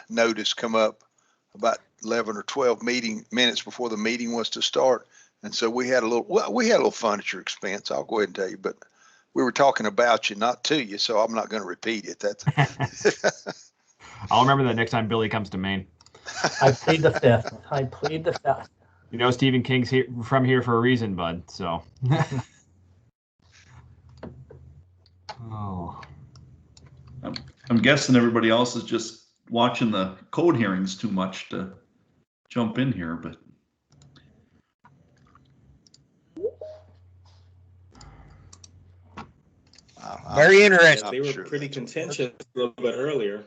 notice come up about 11 or 12 minutes before the meeting was to start. And so we had a little fun at your expense. I'll go ahead and tell you, but we were talking about you, not to you. So I'm not going to repeat it. I'll remember that next time Billy comes to Maine. I plead the fifth. I plead the fifth. You know, Stephen King's from here for a reason, bud. So. Oh. I'm guessing everybody else is just watching the code hearings too much to jump in here, but. Very interesting. They were pretty contentious a little bit earlier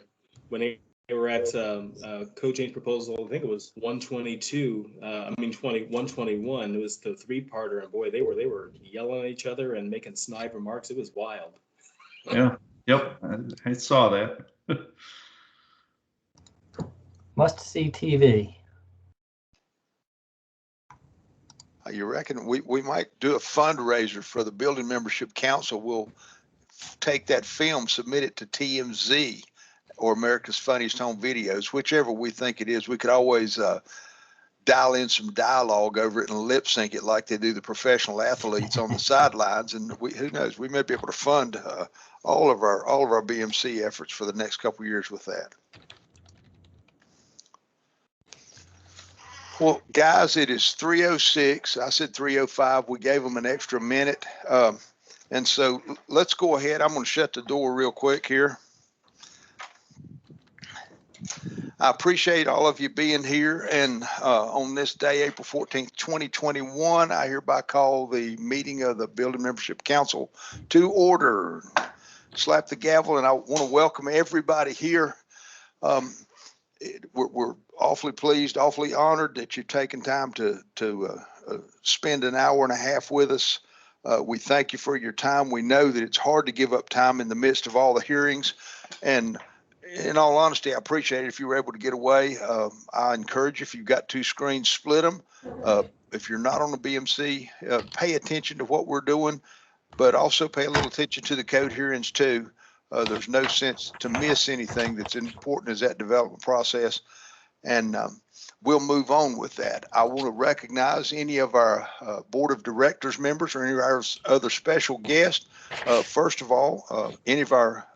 when they were at code change proposal. I think it was 121. It was the 3-parter, and boy, they were yelling at each other and making snide remarks. It was wild. Yeah. Yep. I saw that. Must see TV. You reckon we might do a fundraiser for the Building Membership Council? We'll take that film, submit it to TMZ or America's Funniest Home Videos, whichever we think it is. We could always dial in some dialogue over it and lip sync it like they do the professional athletes on the sidelines. And who knows, we may be able to fund all of our BMC efforts for the next couple of years with that. Well, guys, it is 3:06. I said 3:05. We gave them an extra minute. And so let's go ahead. I'm going to shut the door real quick here. I appreciate all of you being here. And on this day, April 14th, 2021, I hereby call the meeting of the Building Membership Council to order. Slap the gavel, and I want to welcome everybody here. We're awfully pleased, awfully honored that you've taken time to spend an hour and a half with us. We thank you for your time. We know that it's hard to give up time in the midst of all the hearings. And in all honesty, I appreciate it if you were able to get away. I encourage you, if you've got 2 screens, split them. If you're not on the BMC, pay attention to what we're doing, but also pay a little attention to the code hearings too. There's no sense to miss anything that's important as that development process. And we'll move on with that. I want to recognize any of our board of directors members or any of our other special guests. First of all, any of our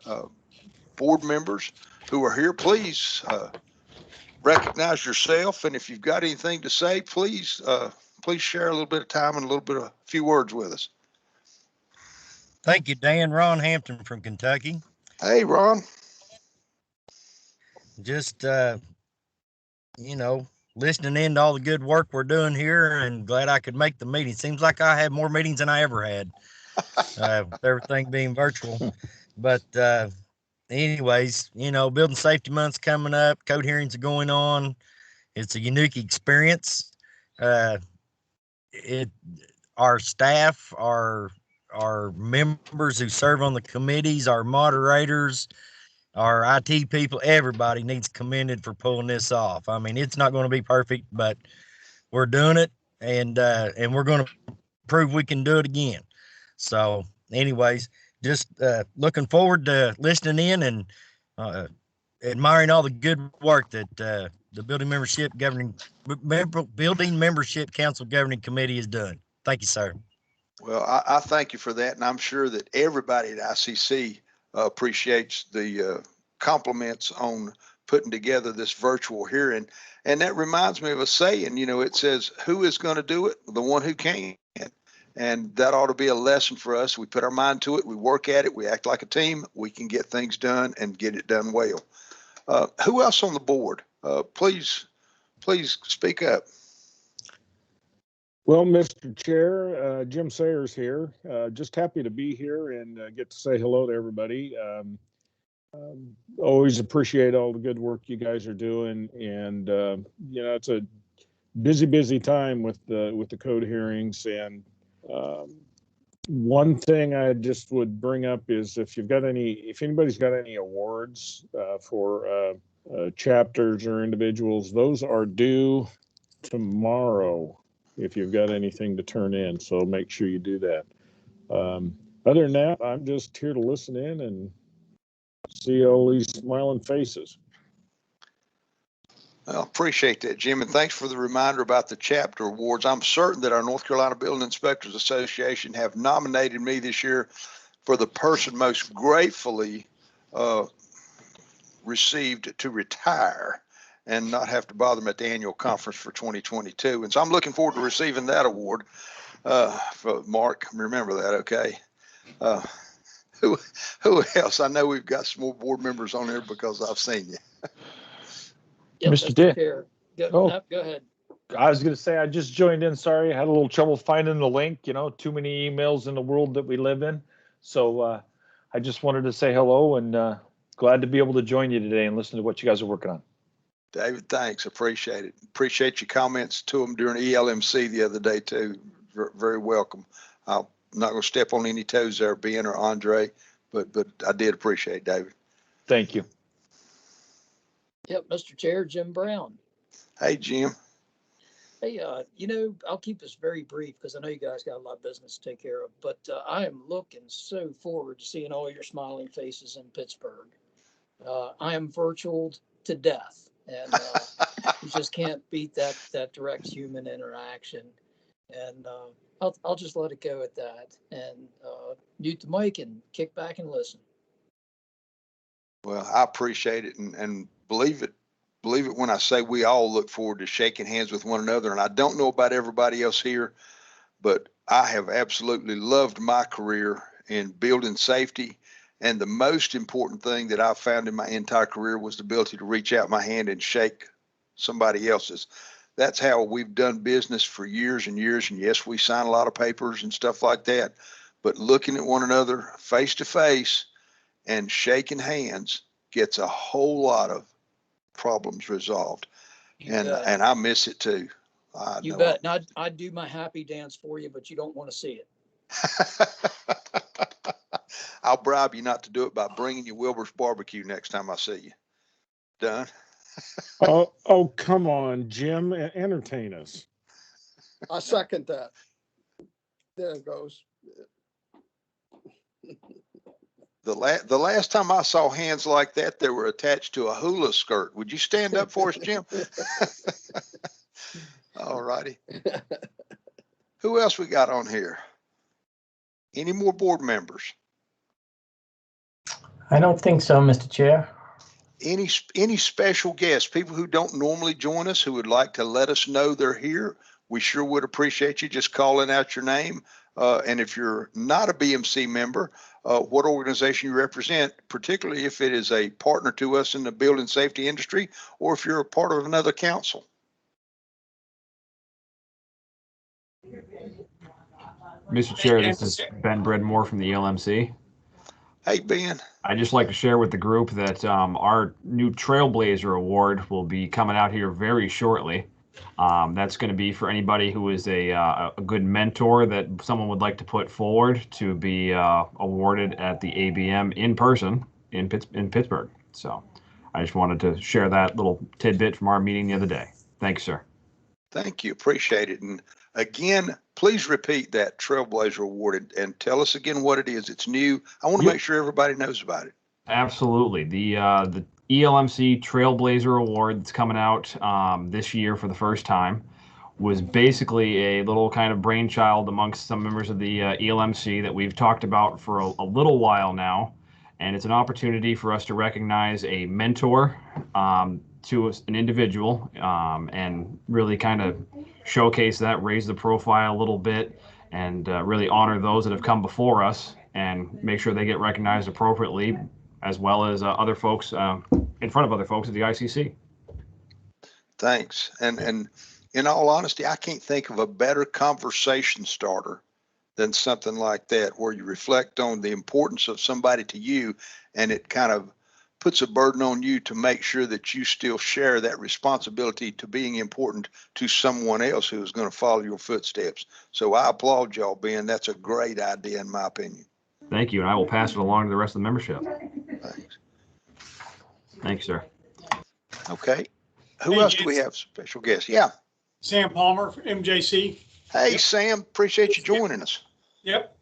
board members who are here, please recognize yourself. And if you've got anything to say, please share a little bit of time and a few words with us. Thank you, Dan. Ron Hampton from Kentucky. Hey, Ron. Just, listening in to all the good work we're doing here, and glad I could make the meeting. Seems like I had more meetings than I ever had, with everything being virtual. But anyways, Building Safety Month's coming up. Code hearings are going on. It's a unique experience. Our staff, our members who serve on the committees, our moderators, our IT people, everybody needs commended for pulling this off. I mean, it's not going to be perfect, but we're doing it, and we're going to prove we can do it again. So anyways, just looking forward to listening in and admiring all the good work that the Building Membership Council Governing Committee has done. Thank you, sir. Well, I thank you for that, and I'm sure that everybody at ICC appreciates the compliments on putting together this virtual hearing. And that reminds me of a saying, it says, who is going to do it? The one who can. And that ought to be a lesson for us. We put our mind to it. We work at it. We act like a team. We can get things done and get it done well. Who else on the board? Please speak up. Well, Mr. Chair, Jim Sayers here. Just happy to be here and get to say hello to everybody. Always appreciate all the good work you guys are doing, and it's a busy time with the code hearings. And one thing I just would bring up is if anybody's got any awards for chapters or individuals, those are due tomorrow. If you've got anything to turn in, so make sure you do that. Other than that, I'm just here to listen in and see all these smiling faces. Well, appreciate that, Jim, and thanks for the reminder about the chapter awards. I'm certain that our North Carolina Building Inspectors Association have nominated me this year for the person most gratefully received to retire and not have to bother them at the annual conference for 2022. And so I'm looking forward to receiving that award. For Mark, remember that, okay? Who else? I know we've got some more board members on here because I've seen you. Yep, Mr. Mr. Dick. Chair. Go, Oh. no, go ahead. I was going to say, I just joined in. Sorry, I had a little trouble finding the link. You know, too many emails in the world that we live in. So I just wanted to say hello and glad to be able to join you today and listen to what you guys are working on. David, thanks. Appreciate it. Appreciate your comments to them during ELMC the other day too. Very welcome. I'm not going to step on any toes there, Ben or Andre, but I did appreciate it, David. Thank you. Yep, Mr. Chair, Jim Brown. Hey, Jim. Hey, I'll keep this very brief because I know you guys got a lot of business to take care of, but I am looking so forward to seeing all your smiling faces in Pittsburgh. I am virtualed to death, and you just can't beat that direct human interaction. And I'll just let it go at that and mute the mic and kick back and listen. Well, I appreciate it and believe it when I say we all look forward to shaking hands with one another. And I don't know about everybody else here, but I have absolutely loved my career in building safety. And the most important thing that I've found in my entire career was the ability to reach out my hand and shake somebody else's. That's how we've done business for years and years. And yes, we sign a lot of papers and stuff like that, but looking at one another face to face and shaking hands gets a whole lot of problems resolved. And I miss it too. You bet. And I'd do my happy dance for you, but you don't want to see it. I'll bribe you not to do it by bringing you Wilbur's barbecue next time I see you. Done? Oh, come on, Jim, entertain us. I second that. There it goes. The last time I saw hands like that, they were attached to a hula skirt. Would you stand up for us, Jim? All righty. Who else we got on here? Any more board members? I don't think so, Mr. Chair. Any special guests, people who don't normally join us, who would like to let us know they're here? We sure would appreciate you just calling out your name. And if you're not a BMC member, what organization you represent, particularly if it is a partner to us in the building safety industry, or if you're a part of another council. Mr. Chair, this is Ben Bredmore from the Elmc. Hey, Ben. I'd just like to share with the group that our new Trailblazer Award will be coming out here very shortly. That's going to be for anybody who is a good mentor that someone would like to put forward to be awarded at the ABM in person in Pittsburgh. So I just wanted to share that little tidbit from our meeting the other day. Thanks, sir. Thank you. Appreciate it. And again, please repeat that Trailblazer Award and tell us again what it is. It's new. I want to make sure everybody knows about it. Absolutely. The ELMC Trailblazer Award that's coming out this year for the first time was basically a little kind of brainchild amongst some members of the ELMC that we've talked about for a little while now. And it's an opportunity for us to recognize a mentor to an individual and really kind of showcase that, raise the profile a little bit, and really honor those that have come before us and make sure they get recognized appropriately, as well as other folks in front of other folks at the ICC. Thanks. And in all honesty, I can't think of a better conversation starter than something like that, where you reflect on the importance of somebody to you, and it kind of puts a burden on you to make sure that you still share that responsibility to being important to someone else who is going to follow your footsteps. So I applaud y'all, Ben. That's a great idea, in my opinion. Thank you, and I will pass it along to the rest of the membership. Thanks. Thanks, sir. Okay. Who Hey, else do we have? Special guests? Yeah. Sam Palmer, MJC. Hey, Yep. Sam, appreciate you joining us. Yep.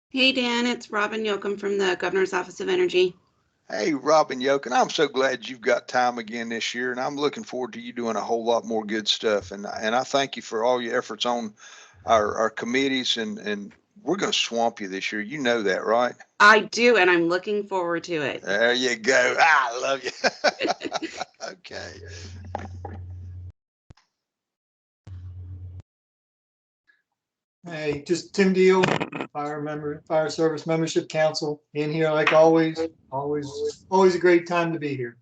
Hey, Dan, it's Robin Yoakum from the Governor's Office of Energy. Hey, Robin Yokin, I'm so glad you've got time again this year, and I'm looking forward to you doing a whole lot more good stuff. And I thank you for all your efforts on our committees, and we're going to swamp you this year. You know that, right? I do, and I'm looking forward to it. There you go. I love you. Okay. Hey, just Tim Deal, Fire Service Membership Council, in here like always. Always a great time to be here.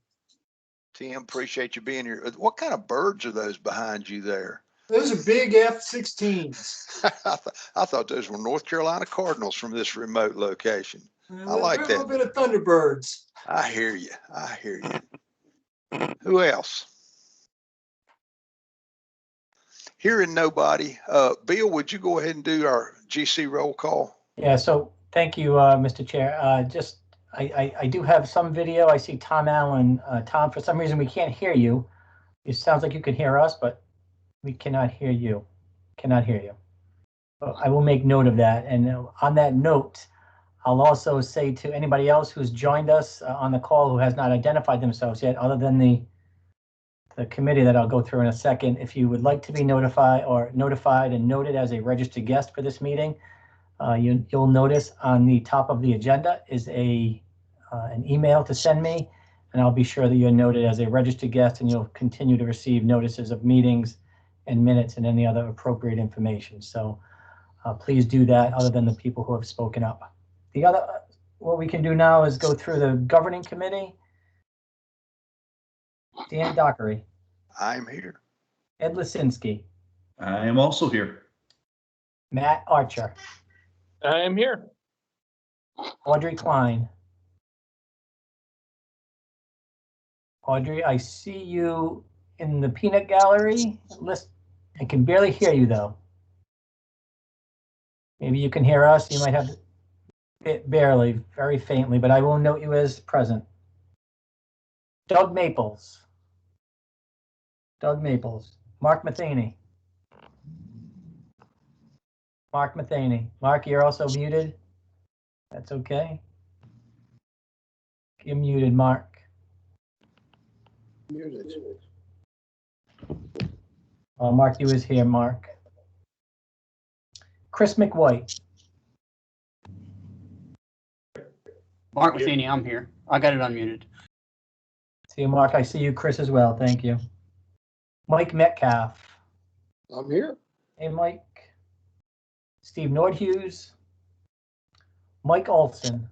Tim, appreciate you being here. What kind of birds are those behind you there? Those are big F-16s. I thought those were North Carolina Cardinals from this remote location. I like A that. little bit of Thunderbirds. I hear you. I hear you. Who else? Hearing nobody. Bill, would you go ahead and do our GC roll call? Yeah, so thank you, Mr. Chair. I do have some video. I see Tom Allen. Tom, for some reason, we can't hear you. It sounds like you can hear us, but we cannot hear you. Cannot hear you. But I will make note of that. And on that note, I'll also say to anybody else who's joined us on the call who has not identified themselves yet, other than the committee that I'll go through in a second, if you would like to be notified and noted as a registered guest for this meeting, you'll notice on the top of the agenda is an email to send me, and I'll be sure that you're noted as a registered guest, and you'll continue to receive notices of meetings and minutes and any other appropriate information. So please do that, other than the people who have spoken up. The other, what we can do now is go through the governing committee. Dan Dockery. I'm here. Ed Lisinski. I am also here. Matt Archer. I am here. Audrey Klein. Audrey, I see you in the peanut gallery list. I can barely hear you though. Maybe you can hear us. You might have it barely, very faintly, but I will note you as present. Doug Maples. Doug Maples. Mark Matheny. Mark Matheny. Mark, you're also muted. That's okay. You're muted, Mark. Muted. Mark, you is here, Mark. Chris McWhite. Mark Matheny, I'm here. I got it unmuted. See you, Mark. I see you, Chris, as well. Thank you. Mike Metcalf. I'm here. Hey, Mike. Steve Nordhughes. Mike Olson.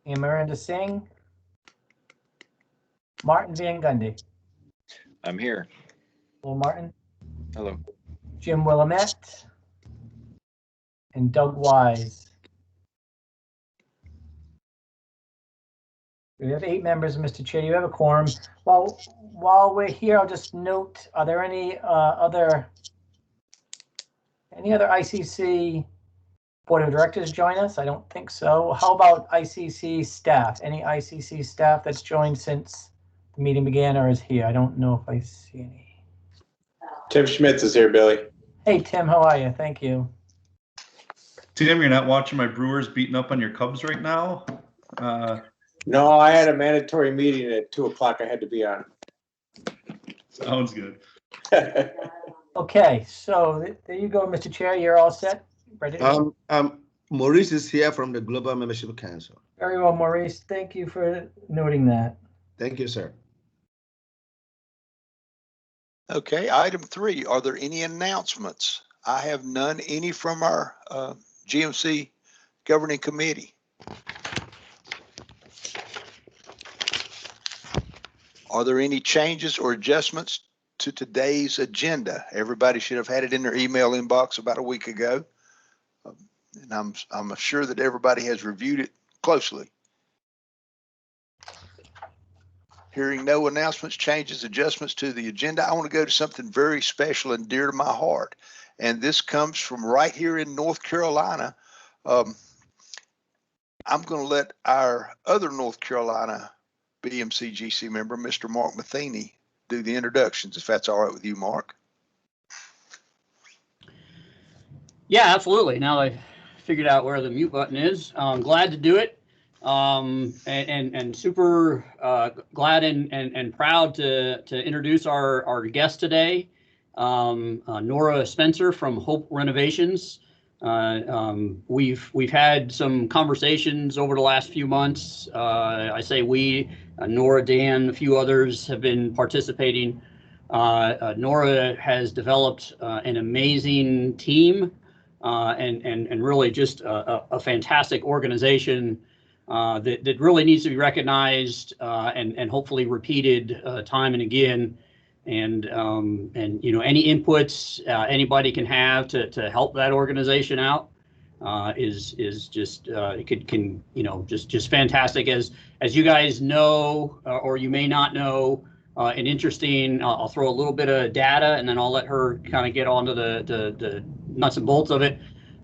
And Miranda Singh. Martin Van Gundy. I'm here. Hello, Martin. Hello. Jim Willamette. And Doug Wise. We have 8 members, Mr. Chair. You have a quorum. Well, while we're here, I'll just note, are there any other ICC Board of Directors join us? I don't think so. How about ICC staff? Any ICC staff that's joined since the meeting began or is here? I don't know if I see any. Tim Schmitz is here, Billy. Hey, Tim, how are you? Thank you. Tim, you're not watching my Brewers beating up on your Cubs right now? No, I had a mandatory meeting at 2 o'clock I had to be on. Sounds good. Okay, so there you go, Mr. Chair. You're all set? Ready? Maurice is here from the Global Membership Council. Very well, Maurice. Thank you for noting that. Thank you, sir. Okay, item 3, are there any announcements? I have none. Any from our GMC Governing Committee? Are there any changes or adjustments to today's agenda? Everybody should have had it in their email inbox about a week ago. And I'm sure that everybody has reviewed it closely. Hearing no announcements, changes, adjustments to the agenda, I want to go to something very special and dear to my heart. And this comes from right here in North Carolina. I'm going to let our other North Carolina BMC GC member, Mr. Mark Matheny, do the introductions, if that's all right with you, Mark. Yeah, absolutely. Now I figured out where the mute button is. I'm glad to do it. and super glad and proud to introduce our guest today, Nora Spencer from Hope Renovations. We've had some conversations over the last few months. I say we, Nora, Dan, a few others have been participating. Nora has developed an amazing team and really just a fantastic organization that really needs to be recognized and hopefully repeated time and again. And you know, any inputs anybody can have to help that organization out is just can you know, just fantastic. As you guys know, or you may not know, and interesting. I'll throw a little bit of data and then I'll let her kind of get onto the nuts and bolts of it.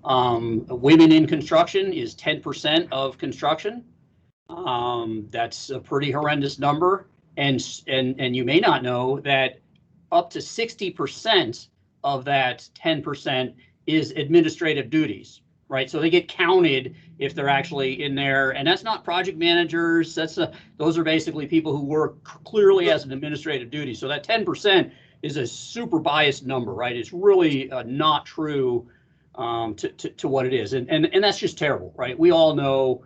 Women in construction is 10% of construction. That's a pretty horrendous number. And you may not know that up to 60% of that 10% is administrative duties, right? So they get counted if they're actually in there, and that's not project managers. Those are basically people who work clearly as an administrative duty. So that 10% is a super biased number, right? It's really not true to what it is, and that's just terrible, right? We all know,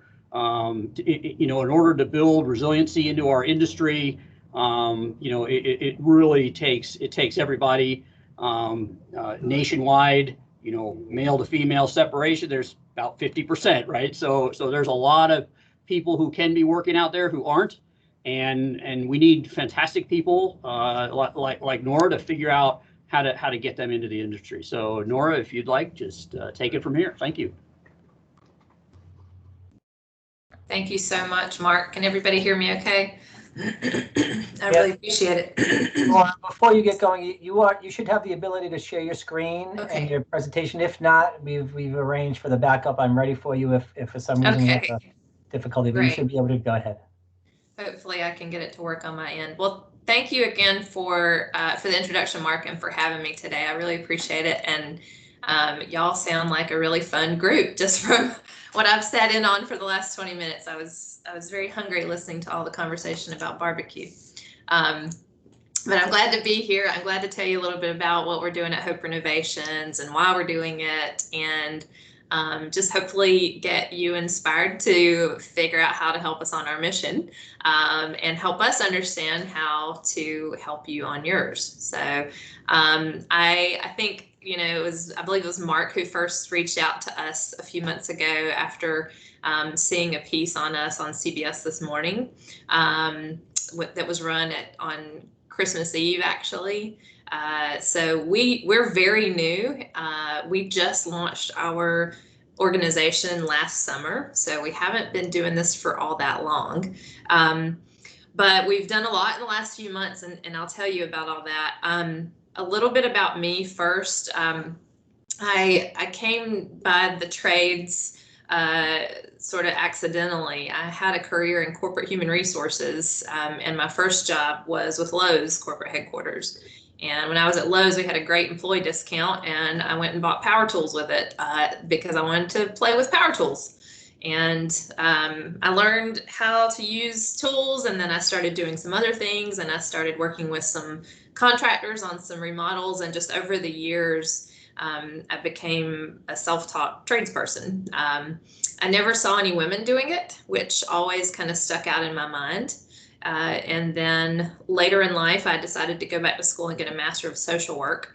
you know, in order to build resiliency into our industry, you know, it really takes everybody nationwide. You know, male to female separation, there's about 50%, right? So there's a lot of people who can be working out there who aren't, and we need fantastic people like Nora to figure out how to get them into the industry. So Nora, if you'd like, just take it from here. Thank you. Thank you so much, Mark. Can everybody hear me okay? I really appreciate it. Well, before you get going, you should have the ability to share your screen and your presentation. If not, we've arranged for the backup. I'm ready for you if for some reason you have a difficulty, but you should be able to go ahead. Hopefully I can get it to work on my end. Well, thank you again for the introduction, Mark, and for having me today. I really appreciate it. And y'all sound like a really fun group just from what I've sat in on for the last 20 minutes. I was very hungry listening to all the conversation about barbecue. But I'm glad to be here. I'm glad to tell you a little bit about what we're doing at Hope Renovations and why we're doing it, and just hopefully get you inspired to figure out how to help us on our mission, and help us understand how to help you on yours. So I think, you know, I believe it was Mark who first reached out to us a few months ago after seeing a piece on us on CBS This Morning that was run on Christmas Eve, actually. So we're very new. We just launched our organization last summer, so we haven't been doing this for all that long. But we've done a lot in the last few months, and I'll tell you about all that. A little bit about me first. I came by the trades sort of accidentally. I had a career in corporate human resources, and my first job was with Lowe's corporate headquarters. And when I was at Lowe's, we had a great employee discount, and I went and bought power tools with it because I wanted to play with power tools. And I learned how to use tools, and then I started doing some other things, and I started working with some contractors on some remodels, and just over the years, I became a self-taught tradesperson. I never saw any women doing it, which always kind of stuck out in my mind. And then later in life, I decided to go back to school and get a Master of Social Work.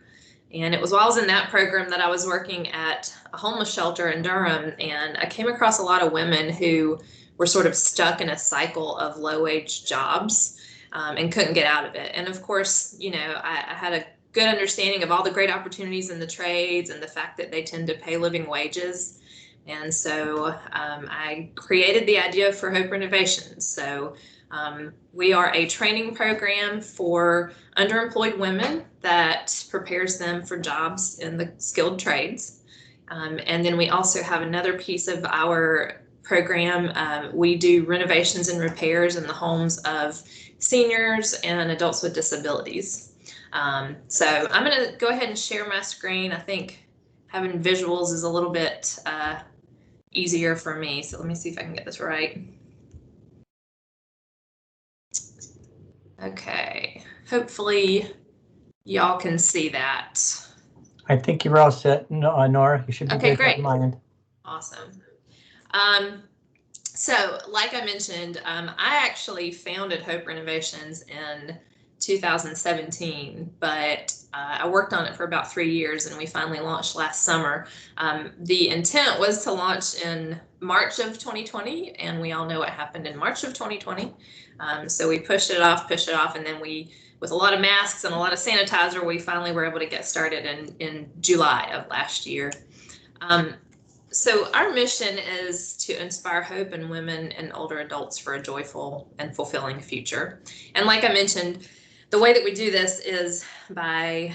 And it was while I was in that program that I was working at a homeless shelter in Durham, and I came across a lot of women who were sort of stuck in a cycle of low-wage jobs and couldn't get out of it. And of course, you know, I had a good understanding of all the great opportunities in the trades and the fact that they tend to pay living wages. And so I created the idea for Hope Renovations. So we are a training program for underemployed women that prepares them for jobs in the skilled trades. And then we also have another piece of our program. We do renovations and repairs in the homes of seniors and adults with disabilities. So I'm going to go ahead and share my screen. I think having visuals is a little bit easier for me. So let me see if I can get this right. Okay, hopefully y'all can see that. I think you're all set, Nora. You should be Okay, good great. on my end. Awesome. So like I mentioned, I actually founded Hope Renovations in 2017, but I worked on it for about 3 years and we finally launched last summer. The intent was to launch in March of 2020, and we all know what happened in March of 2020. So we pushed it off, and then we, with a lot of masks and a lot of sanitizer, we finally were able to get started in July of last year. So our mission is to inspire hope in women and older adults for a joyful and fulfilling future. And like I mentioned, the way that we do this is by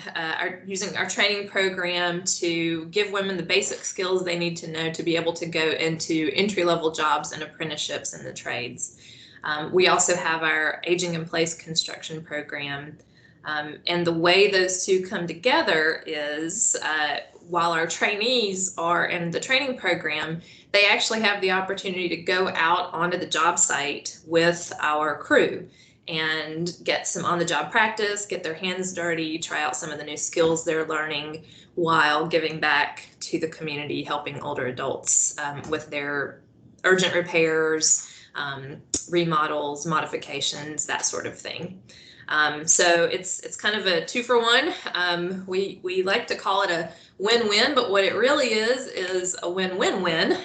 using our training program to give women the basic skills they need to know to be able to go into entry-level jobs and apprenticeships in the trades. We also have our Aging in Place construction program. And the way those two come together is while our trainees are in the training program, they actually have the opportunity to go out onto the job site with our crew and get some on-the-job practice, get their hands dirty, try out some of the new skills they're learning while giving back to the community, helping older adults with their urgent repairs, remodels, modifications, that sort of thing. So it's kind of a 2-for-1. We like to call it a win-win, but what it really is a win-win-win,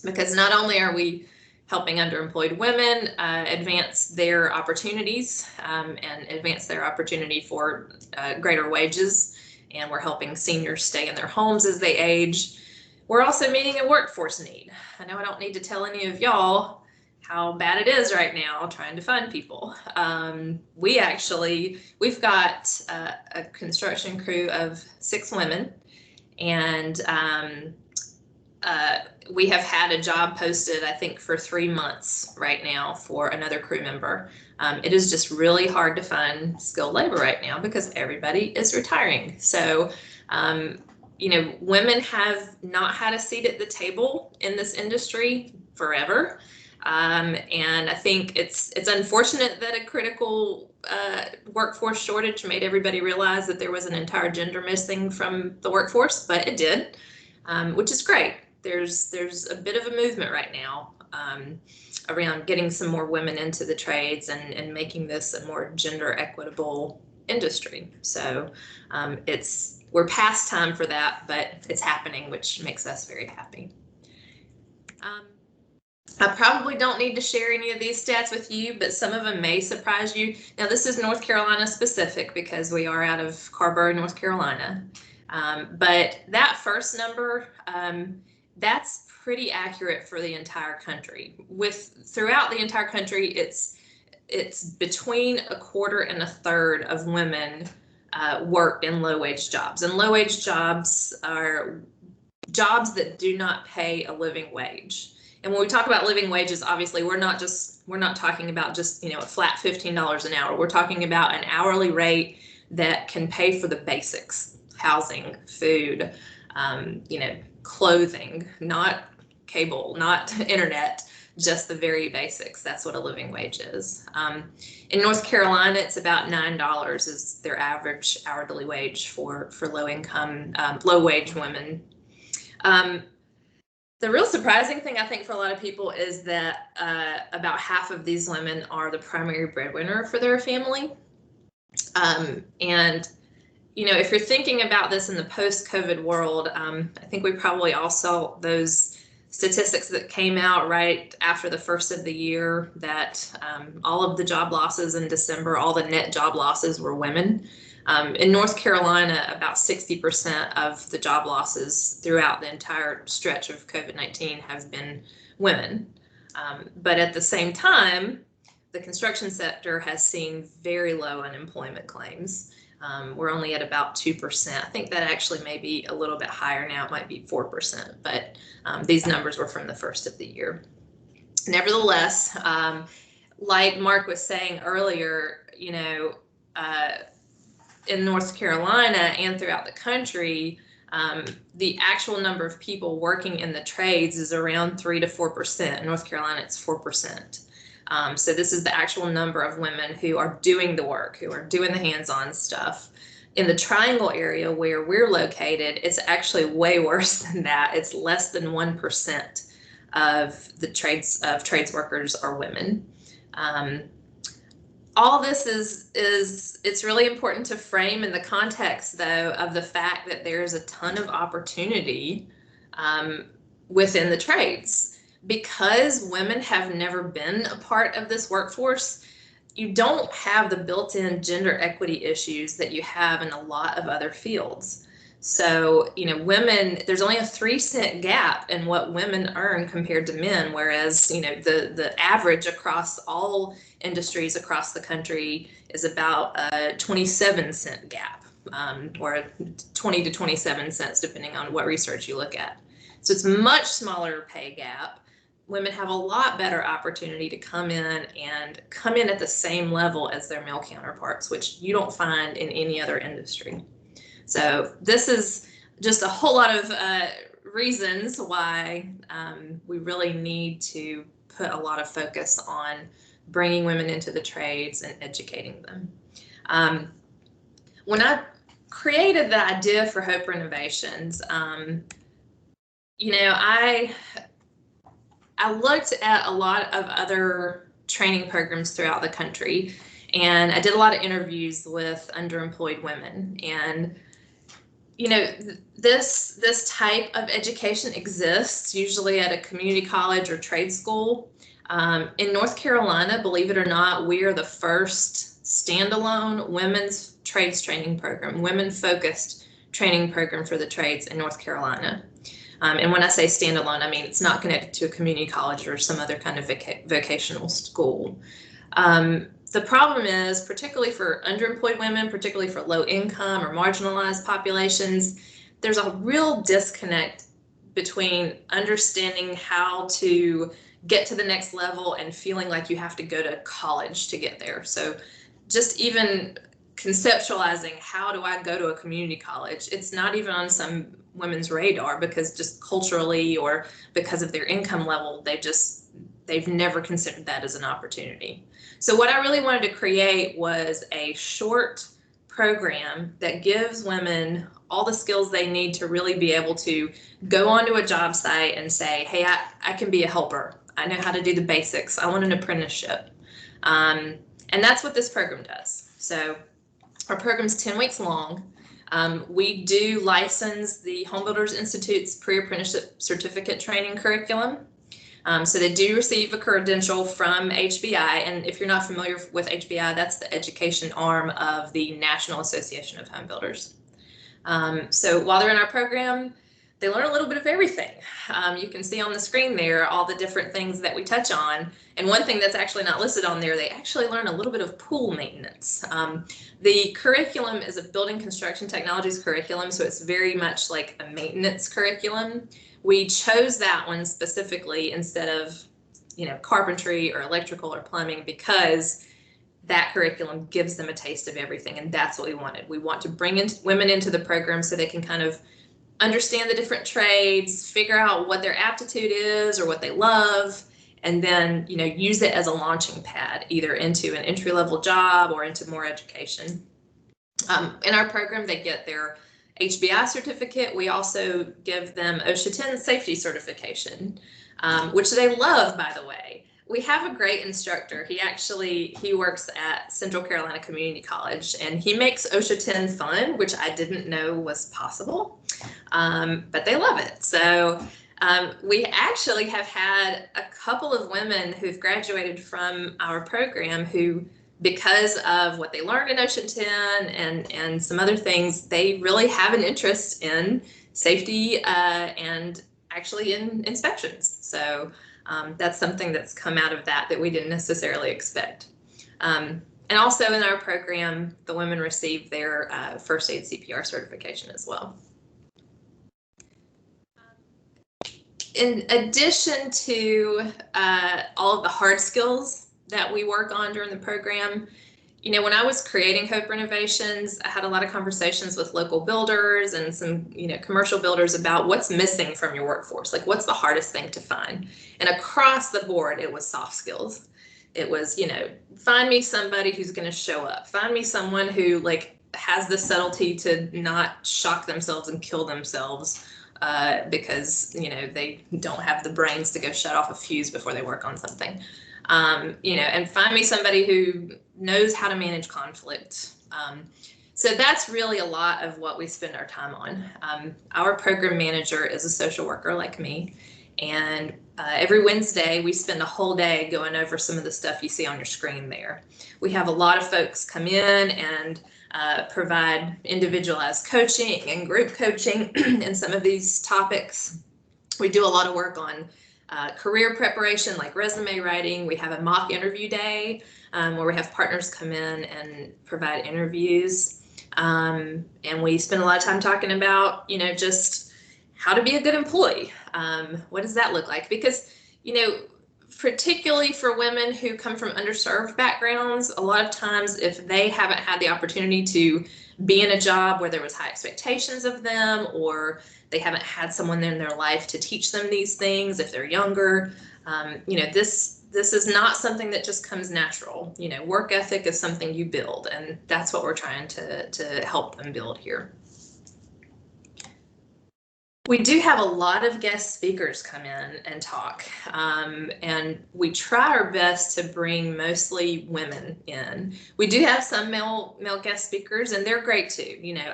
because not only are we helping underemployed women advance their opportunities and advance their opportunity for greater wages, and we're helping seniors stay in their homes as they age. We're also meeting a workforce need. I know I don't need to tell any of y'all how bad it is right now trying to find people. We've got a construction crew of 6 women, and we have had a job posted, I think, for 3 months right now for another crew member. It is just really hard to find skilled labor right now because everybody is retiring. So, you know, women have not had a seat at the table in this industry forever. And I think it's unfortunate that a critical workforce shortage made everybody realize that there was an entire gender missing from the workforce, but it did, which is great. There's a bit of a movement right now around getting some more women into the trades and making this a more gender equitable industry. So we're past time for that, but it's happening, which makes us very happy. I probably don't need to share any of these stats with you, but some of them may surprise you. Now, this is North Carolina specific because we are out of Carrboro, North Carolina. But that first number, that's pretty accurate for the entire country. Throughout the entire country, it's between 1/4 and 1/3 of women work in low-wage jobs. And low-wage jobs are jobs that do not pay a living wage. And when we talk about living wages, obviously we're not talking about just, you know, a flat $15 an hour. We're talking about an hourly rate that can pay for the basics: housing, food, you know, clothing, not cable, not internet, just the very basics. That's what a living wage is. In North Carolina, it's about $9 is their average hourly wage for low-income, low-wage women. The real surprising thing, I think, for a lot of people is that about half of these women are the primary breadwinner for their family. And, you know, if you're thinking about this in the post-COVID world, I think we probably all saw those statistics that came out right after the first of the year that all of the job losses in December, all the net job losses were women. In North Carolina, about 60% of the job losses throughout the entire stretch of COVID-19 have been women. But at the same time, the construction sector has seen very low unemployment claims. We're only at about 2%. I think that actually may be a little bit higher now. It might be 4%, but these numbers were from the first of the year. Nevertheless, like Mark was saying earlier, you know, in North Carolina and throughout the country, the actual number of people working in the trades is around 3 to 4%. In North Carolina, it's 4%. So this is the actual number of women who are doing the work, who are doing the hands-on stuff. In the Triangle area where we're located, it's actually way worse than that. It's less than 1% of the trades workers are women. All this it's really important to frame in the context, though, of the fact that there's a ton of opportunity within the trades. Because women have never been a part of this workforce, you don't have the built-in gender equity issues that you have in a lot of other fields. So, women, there's only a 3-cent gap in what women earn compared to men, whereas, the average across all industries across the country is about a 27-cent gap, or 20 to 27 cents, depending on what research you look at. So it's much smaller pay gap. Women have a lot better opportunity to come in at the same level as their male counterparts, which you don't find in any other industry. So this is just a whole lot of reasons why we really need to put a lot of focus on bringing women into the trades and educating them. When I created the idea for Hope Renovations, I looked at a lot of other training programs throughout the country, and I did a lot of interviews with underemployed women. And this type of education exists usually at a community college or trade school. In North Carolina, believe it or not, we are the first standalone women's trades training program, women-focused training program for the trades in North Carolina. And when I say standalone, I mean it's not connected to a community college or some other kind of vocational school. The problem is, particularly for underemployed women, particularly for low income or marginalized populations, there's a real disconnect between understanding how to get to the next level and feeling like you have to go to college to get there. So just even conceptualizing, how do I go to a community college? It's not even on some women's radar, because just culturally or because of their income level, they've never considered that as an opportunity. So what I really wanted to create was a short program that gives women all the skills they need to really be able to go onto a job site and say, hey, I can be a helper. I know how to do the basics. I want an apprenticeship. And that's what this program does. So our program's 10 weeks long. We do license the Home Builders Institute's pre-apprenticeship certificate training curriculum. So they do receive a credential from HBI. And if you're not familiar with HBI, that's the education arm of the National Association of Home Builders. So while they're in our program, they learn a little bit of everything. You can see on the screen there all the different things that we touch on. And one thing that's actually not listed on there, they actually learn a little bit of pool maintenance. The curriculum is a building construction technologies curriculum, so it's very much like a maintenance curriculum. We chose that one specifically instead of, carpentry or electrical or plumbing, because that curriculum gives them a taste of everything, and that's what we wanted. We want to bring women into the program so they can kind of understand the different trades, figure out what their aptitude is or what they love, and then, use it as a launching pad, either into an entry-level job or into more education. In our program, they get their HBI certificate. We also give them OSHA 10 safety certification, which they love, by the way. We have a great instructor. He works at Central Carolina Community College, and he makes OSHA 10 fun, which I didn't know was possible, but they love it. So we actually have had a couple of women who've graduated from our program who, because of what they learned in OSHA 10 and some other things, they really have an interest in safety and actually in inspections. So that's something that's come out of that we didn't necessarily expect. And also in our program, the women receive their first aid CPR certification as well. In addition to all of the hard skills that we work on during the program, when I was creating Hope Renovations, I had a lot of conversations with local builders and some, commercial builders about what's missing from your workforce. Like, what's the hardest thing to find? And across the board, it was soft skills. It was, you know, find me somebody who's going to show up. Find me someone who like has the subtlety to not shock themselves and kill themselves because, you know, they don't have the brains to go shut off a fuse before they work on something. You know, and find me somebody who knows how to manage conflict. So that's really a lot of what we spend our time on. Our program manager is a social worker like me. And every Wednesday, we spend a whole day going over some of the stuff you see on your screen there. We have a lot of folks come in and provide individualized coaching and group coaching in some of these topics. We do a lot of work on career preparation, like resume writing. We have a mock interview day where we have partners come in and provide interviews. And we spend a lot of time talking about, you know, just how to be a good employee. What does that look like? Because, you know, particularly for women who come from underserved backgrounds, a lot of times if they haven't had the opportunity to be in a job where there was high expectations of them, or they haven't had someone in their life to teach them these things if they're younger, you know, this is not something that just comes natural. You know, work ethic is something you build, and that's what we're trying to help them build here. We do have a lot of guest speakers come in and talk, and we try our best to bring mostly women in. We do have some male guest speakers, and they're great too. You know,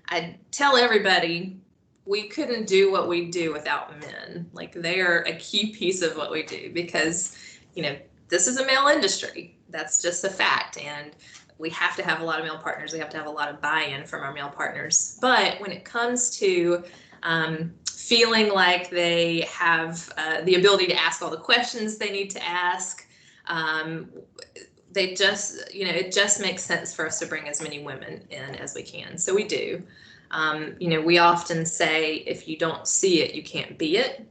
I tell everybody we couldn't do what we do without men. Like, they are a key piece of what we do because, you know, this is a male industry. That's just a fact, and we have to have a lot of male partners. We have to have a lot of buy-in from our male partners. But when it comes to feeling like they have the ability to ask all the questions they need to ask, they just, you know, it just makes sense for us to bring as many women in as we can. So we do. You know, we often say, if you don't see it, you can't be it.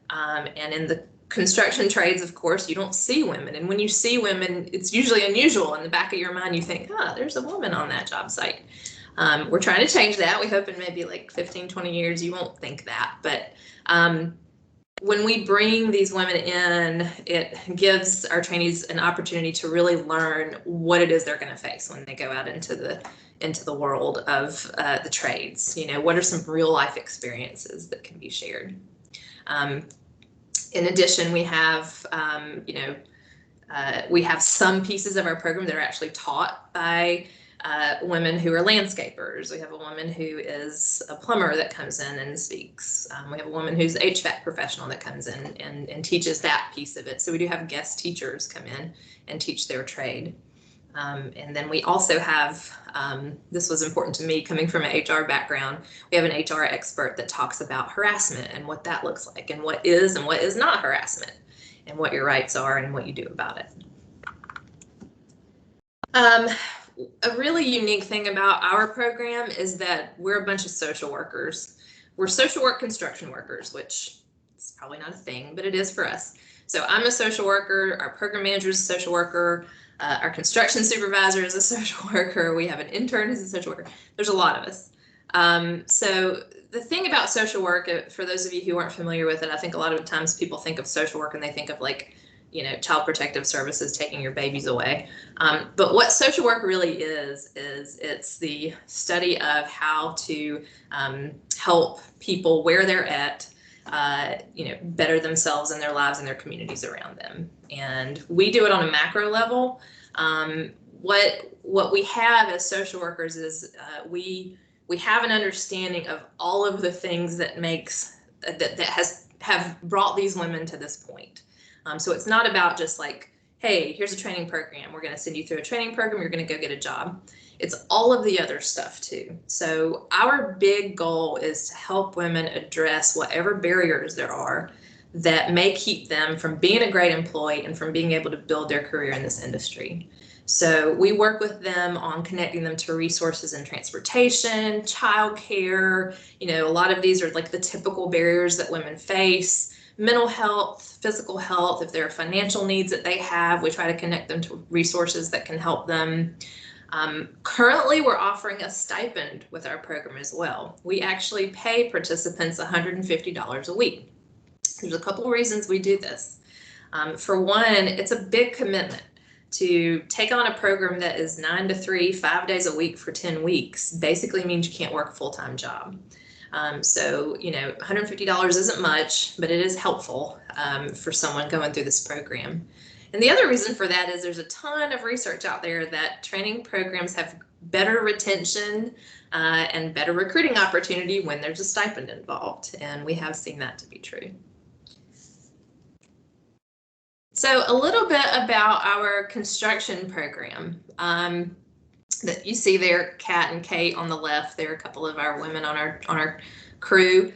And in the construction trades, of course, you don't see women. And when you see women, it's usually unusual. In the back of your mind, you think, oh, there's a woman on that job site. We're trying to change that. We hope in maybe like 15, 20 years, you won't think that. But when we bring these women in, it gives our trainees an opportunity to really learn what it is they're going to face when they go out into the world of the trades. You know, what are some real life experiences that can be shared? In addition, we have, you know, we have some pieces of our program that are actually taught by women who are landscapers. We have a woman who is a plumber that comes in and speaks. We have a woman who's an HVAC professional that comes in and teaches that piece of it. So we do have guest teachers come in and teach their trade. And then we also have, this was important to me coming from an HR background, we have an HR expert that talks about harassment and what that looks like and what is not harassment and what your rights are and what you do about it. A really unique thing about our program is that we're a bunch of social workers. We're social work construction workers, which is probably not a thing, but it is for us. So I'm a social worker, our program manager is a social worker, our construction supervisor is a social worker, we have an intern who's a social worker. There's a lot of us. So the thing about social work, for those of you who aren't familiar with it, I think a lot of times people think of social work and they think of like, you know, child protective services taking your babies away. But what social work really is it's the study of how to help people where they're at, you know, better themselves and their lives and their communities around them. And we do it on a macro level. What we have as social workers is we have an understanding of all of the things that have brought these women to this point. So it's not about just like, hey, here's a training program. We're going to send you through a training program. You're going to go get a job. It's all of the other stuff too. So our big goal is to help women address whatever barriers there are that may keep them from being a great employee and from being able to build their career in this industry. So we work with them on connecting them to resources in transportation, childcare. You know, a lot of these are like the typical barriers that women face. Mental health, physical health, if there are financial needs that they have, we try to connect them to resources that can help them. Currently, we're offering a stipend with our program as well. We actually pay participants $150 a week. There's a couple of reasons we do this. For one, it's a big commitment to take on a program that is 9 to 3, 5 days a week for 10 weeks. Basically means you can't work a full-time job. So, you know, $150 isn't much, but it is helpful for someone going through this program. And the other reason for that is there's a ton of research out there that training programs have better retention and better recruiting opportunity when there's a stipend involved. And we have seen that to be true. So a little bit about our construction program. That you see there, Kat and Kate on the left. There are a couple of our women on our crew.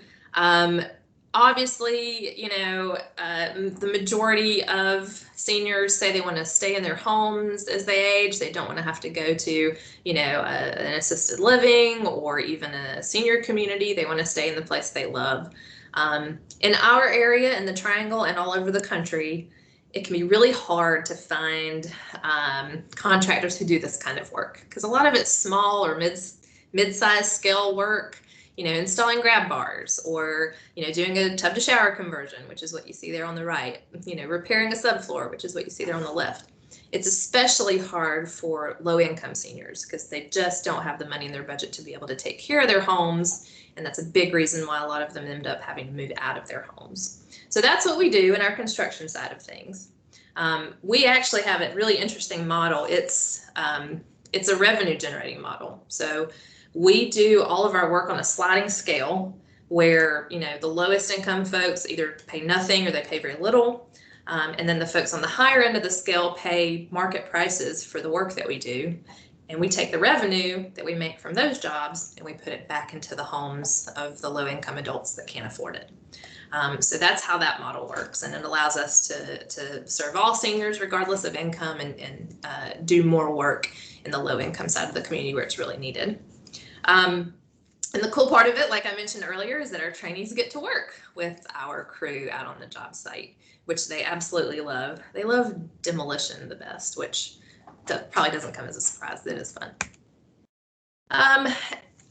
Obviously, you know, the majority of seniors say they want to stay in their homes as they age. They don't want to have to go to, you know, an assisted living or even a senior community. They want to stay in the place they love. In our area, in the Triangle and all over the country, it can be really hard to find contractors who do this kind of work because a lot of it's small or mid-sized scale work, you know, installing grab bars or, you know, doing a tub to shower conversion, which is what you see there on the right, you know, repairing a subfloor, which is what you see there on the left. It's especially hard for low income seniors because they just don't have the money in their budget to be able to take care of their homes. And that's a big reason why a lot of them end up having to move out of their homes. So that's what we do in our construction side of things. We actually have a really interesting model. It's a revenue generating model. So we do all of our work on a sliding scale where, you know, the lowest income folks either pay nothing or they pay very little. And then the folks on the higher end of the scale pay market prices for the work that we do. And we take the revenue that we make from those jobs and we put it back into the homes of the low income adults that can't afford it. So that's how that model works. And it allows us to serve all seniors regardless of income and do more work in the low income side of the community where it's really needed. And the cool part of it, like I mentioned earlier, is that our trainees get to work with our crew out on the job site, which they absolutely love. They love demolition the best, which probably doesn't come as a surprise. It is fun.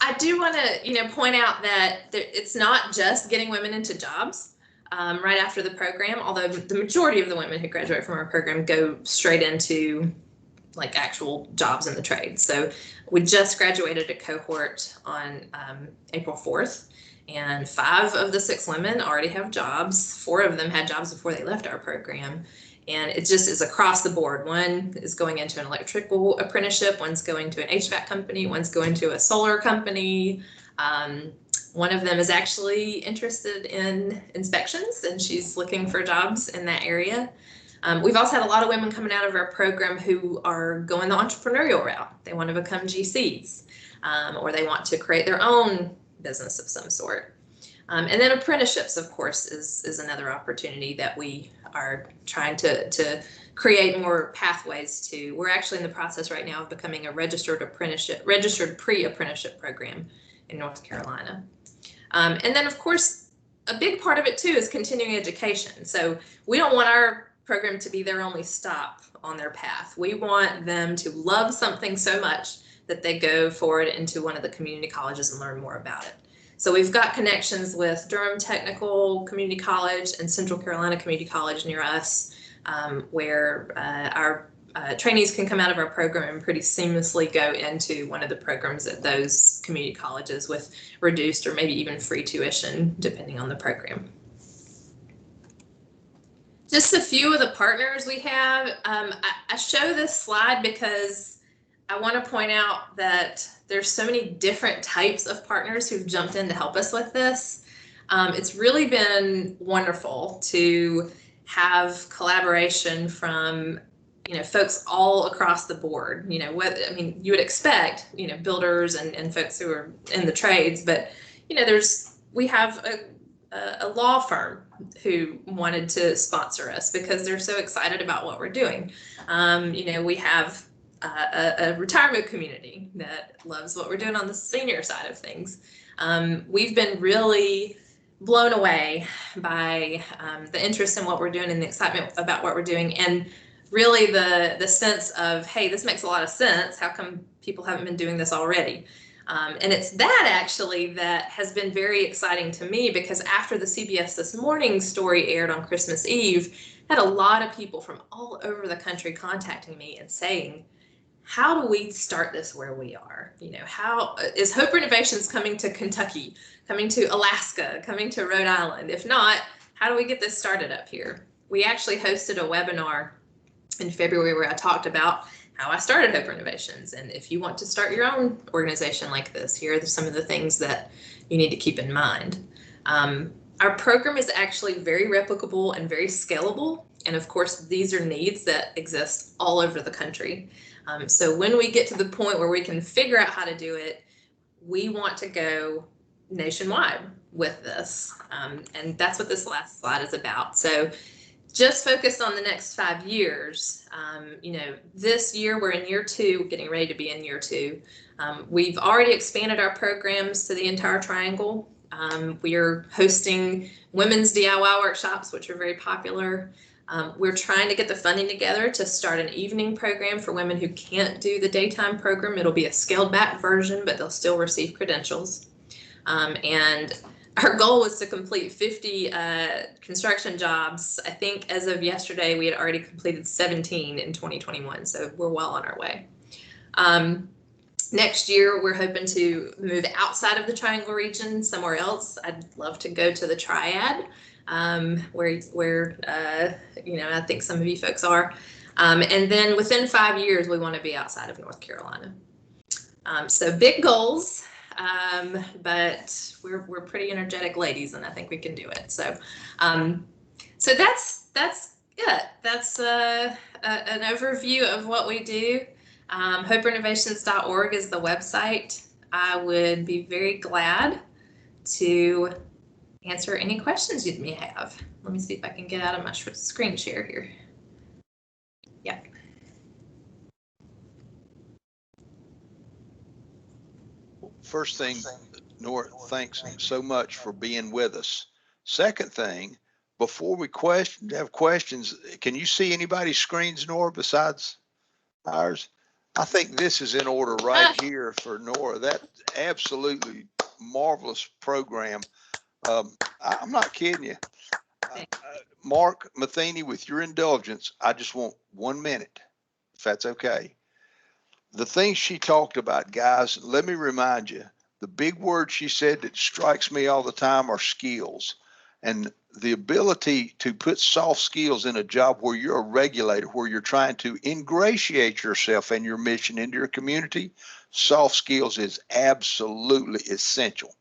I do want to, you know, point out that it's not just getting women into jobs right after the program, although the majority of the women who graduate from our program go straight into like actual jobs in the trade. So we just graduated a cohort on April 4th, and 5 of the 6 women already have jobs. 4 of them had jobs before they left our program. And it just is across the board. One is going into an electrical apprenticeship, one's going to an HVAC company, one's going to a solar company. One of them is actually interested in inspections and she's looking for jobs in that area. We've also had a lot of women coming out of our program who are going the entrepreneurial route. They want to become GCs or they want to create their own business of some sort. And then apprenticeships, of course, is another opportunity that we are trying to create more pathways to. We're actually in the process right now of becoming a registered pre-apprenticeship program in North Carolina. And then, of course, a big part of it, too, is continuing education. So we don't want our program to be their only stop on their path. We want them to love something so much that they go forward into one of the community colleges and learn more about it. So we've got connections with Durham Technical Community College and Central Carolina Community College near us, where our trainees can come out of our program and pretty seamlessly go into one of the programs at those community colleges with reduced or maybe even free tuition, depending on the program. Just a few of the partners we have. I show this slide because I want to point out that there's so many different types of partners who've jumped in to help us with this. It's really been wonderful to have collaboration from, you know, folks all across the board. You know, what I mean, you would expect, you know, builders and folks who are in the trades, but you know, we have a law firm who wanted to sponsor us because they're so excited about what we're doing. You know, we have a retirement community that loves what we're doing on the senior side of things. We've been really blown away by the interest in what we're doing and the excitement about what we're doing, and really the sense of, hey, this makes a lot of sense. How come people haven't been doing this already? And it's that actually that has been very exciting to me, because after the CBS This Morning story aired on Christmas Eve, had a lot of people from all over the country contacting me and saying, how do we start this where we are? You know, how is Hope Renovations coming to Kentucky, coming to Alaska, coming to Rhode Island? If not, how do we get this started up here? We actually hosted a webinar in February where I talked about how I started Hope Renovations. And if you want to start your own organization like this, here are some of the things that you need to keep in mind. Our program is actually very replicable and very scalable. And of course, these are needs that exist all over the country. So when we get to the point where we can figure out how to do it, we want to go nationwide with this. And that's what this last slide is about. So just focus on the next 5 years. You know, this year we're in year 2, getting ready to be in year 2. We've already expanded our programs to the entire triangle. We are hosting women's DIY workshops, which are very popular. We're trying to get the funding together to start an evening program for women who can't do the daytime program. It'll be a scaled back version, but they'll still receive credentials. And our goal was to complete 50 construction jobs. I think as of yesterday, we had already completed 17 in 2021, so we're well on our way. Next year, we're hoping to move outside of the Triangle region, somewhere else. I'd love to go to the Triad, where you know, I think some of you folks are. And then within 5 years, we want to be outside of North Carolina. So big goals, but we're pretty energetic ladies, and I think we can do it. So, so that's it. That's an overview of what we do. HopeRenovations.org is the website. I would be very glad to answer any questions you may have. Let me see if I can get out of my screen share here. Yeah. First thing, Nora, thanks so much for being with us. Second thing, before we have questions, can you see anybody's screens, Nora, besides ours? I think this is in order right here for Nora. That absolutely marvelous program. I'm not kidding you. Mark Matheny, with your indulgence, I just want 1 minute, if that's okay. The things she talked about, guys, let me remind you, the big word she said that strikes me all the time are skills. And the ability to put soft skills in a job where you're a regulator, where you're trying to ingratiate yourself and your mission into your community, soft skills is absolutely essential.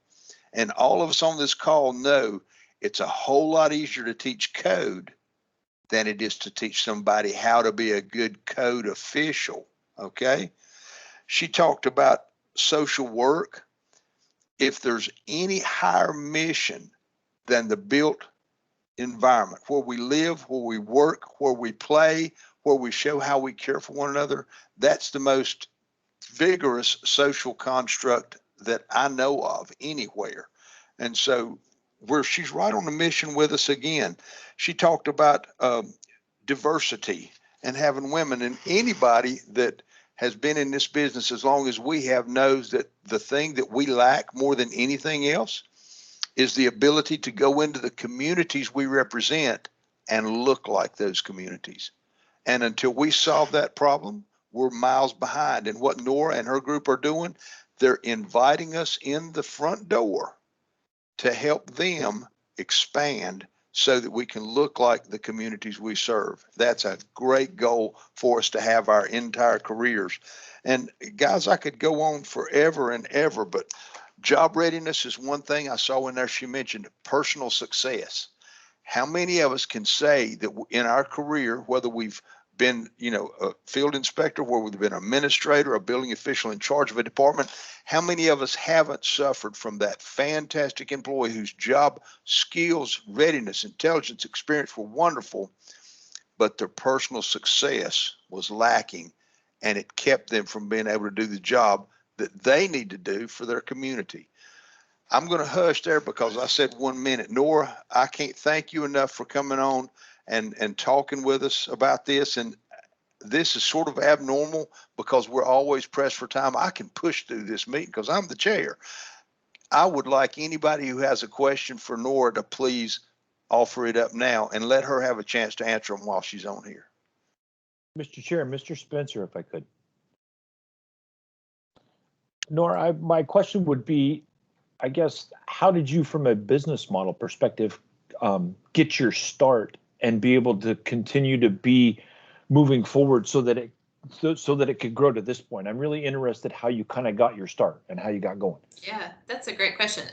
And all of us on this call know it's a whole lot easier to teach code than it is to teach somebody how to be a good code official, okay? She talked about social work. If there's any higher mission than the built environment, where we live, where we work, where we play, where we show how we care for one another, that's the most vigorous social construct that I know of anywhere. And so she's right on the mission with us again. She talked about diversity and having women, and anybody that has been in this business as long as we have knows that the thing that we lack more than anything else is the ability to go into the communities we represent and look like those communities. And until we solve that problem, we're miles behind. And what Nora and her group are doing, they're inviting us in the front door to help them expand so that we can look like the communities we serve. That's a great goal for us to have our entire careers. And guys, I could go on forever and ever, but job readiness is one thing I saw in there. She mentioned personal success. How many of us can say that in our career, whether we've been, a field inspector, where we've been an administrator, a building official in charge of a department, how many of us haven't suffered from that fantastic employee whose job skills, readiness, intelligence, experience were wonderful, but their personal success was lacking, and it kept them from being able to do the job that they need to do for their community. I'm going to hush there because I said 1 minute. Nora, I can't thank you enough for coming on and talking with us about this. And this is sort of abnormal because we're always pressed for time. I can push through this meeting because I'm the chair. I would like anybody who has a question for Nora to please offer it up now and let her have a chance to answer them while she's on here. Mr. Chair, Mr. Spencer, if I could. Nora, my question would be, I guess, how did you, from a business model perspective, get your start and be able to continue to be moving forward so that it could grow to this point? I'm really interested how you kind of got your start and how you got going. Yeah, that's a great question.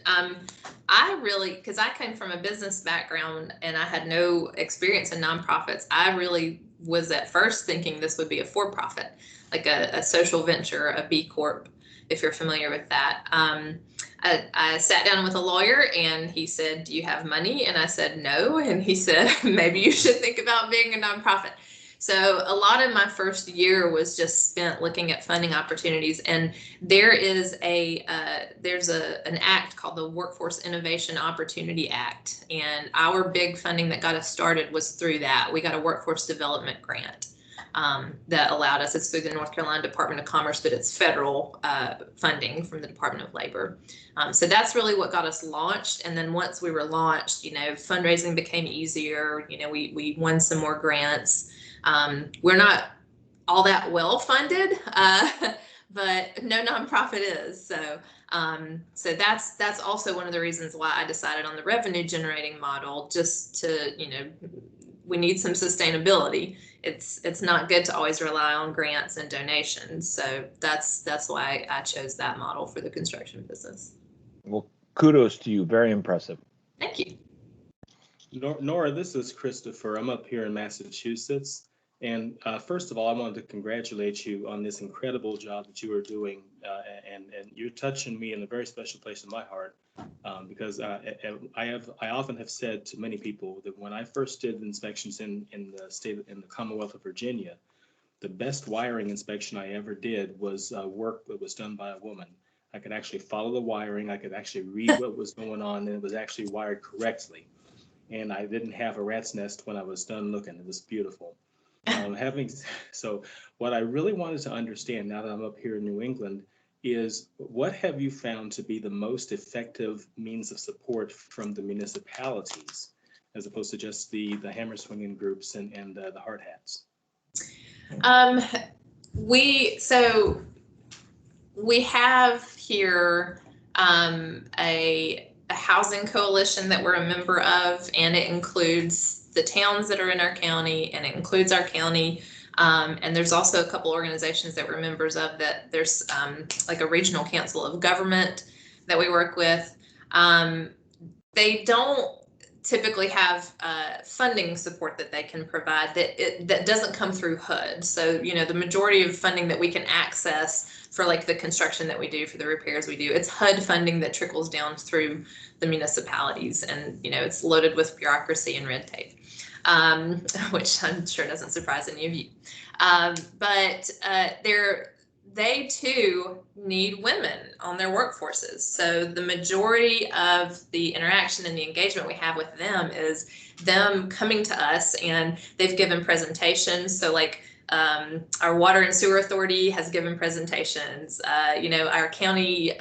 Because I came from a business background and I had no experience in nonprofits, I really was at first thinking this would be a for-profit, like a social venture, a B Corp, if you're familiar with that. I sat down with a lawyer and he said, "Do you have money?" And I said, "No." And he said, "Maybe you should think about being a nonprofit." So a lot of my first year was just spent looking at funding opportunities. And there is an act called the Workforce Innovation Opportunity Act. And our big funding that got us started was through that. We got a workforce development grant that allowed us. It's through the North Carolina Department of Commerce, but it's federal funding from the Department of Labor. So that's really what got us launched. And then once we were launched, fundraising became easier. We won some more grants. We're not all that well funded, but no nonprofit is. So that's also one of the reasons why I decided on the revenue generating model, just to, we need some sustainability. It's not good to always rely on grants and donations. So that's why I chose that model for the construction business. Well, kudos to you. Very impressive. Thank you. Nora, this is Christopher. I'm up here in Massachusetts. And first of all, I wanted to congratulate you on this incredible job that you are doing. And you're touching me in a very special place in my heart, because I often have said to many people that when I first did inspections in the Commonwealth of Virginia, the best wiring inspection I ever did was work that was done by a woman. I could actually follow the wiring. I could actually read what was going on, and it was actually wired correctly. And I didn't have a rat's nest when I was done looking. It was beautiful. So what I really wanted to understand now that I'm up here in New England is, what have you found to be the most effective means of support from the municipalities, as opposed to just the hammer swinging groups and the hard hats? We have here a housing coalition that we're a member of, and it includes the towns that are in our county, and it includes our county. And there's also a couple organizations that we're members of. That there's like a regional council of government that we work with. They don't typically have funding support that they can provide that doesn't come through HUD. So, the majority of funding that we can access for like the construction that we do, for the repairs we do, it's HUD funding that trickles down through the municipalities, and it's loaded with bureaucracy and red tape, which I'm sure doesn't surprise any of you. But they too need women on their workforces. So the majority of the interaction and the engagement we have with them is them coming to us, and they've given presentations. So like our water and sewer authority has given presentations. Our county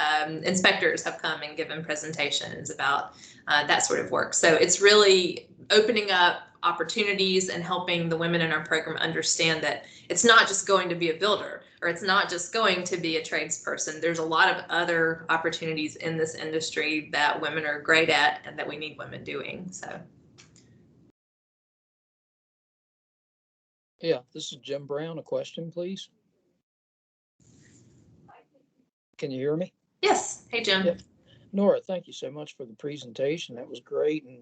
inspectors have come and given presentations about that sort of work. So it's really opening up opportunities and helping the women in our program understand that it's not just going to be a builder, or it's not just going to be a tradesperson. There's a lot of other opportunities in this industry that women are great at and that we need women doing. So. Yeah, this is Jim Brown. A question, please. Can you hear me? Yes. Hey, Jim. Yeah. Nora, thank you so much for the presentation. That was great. And,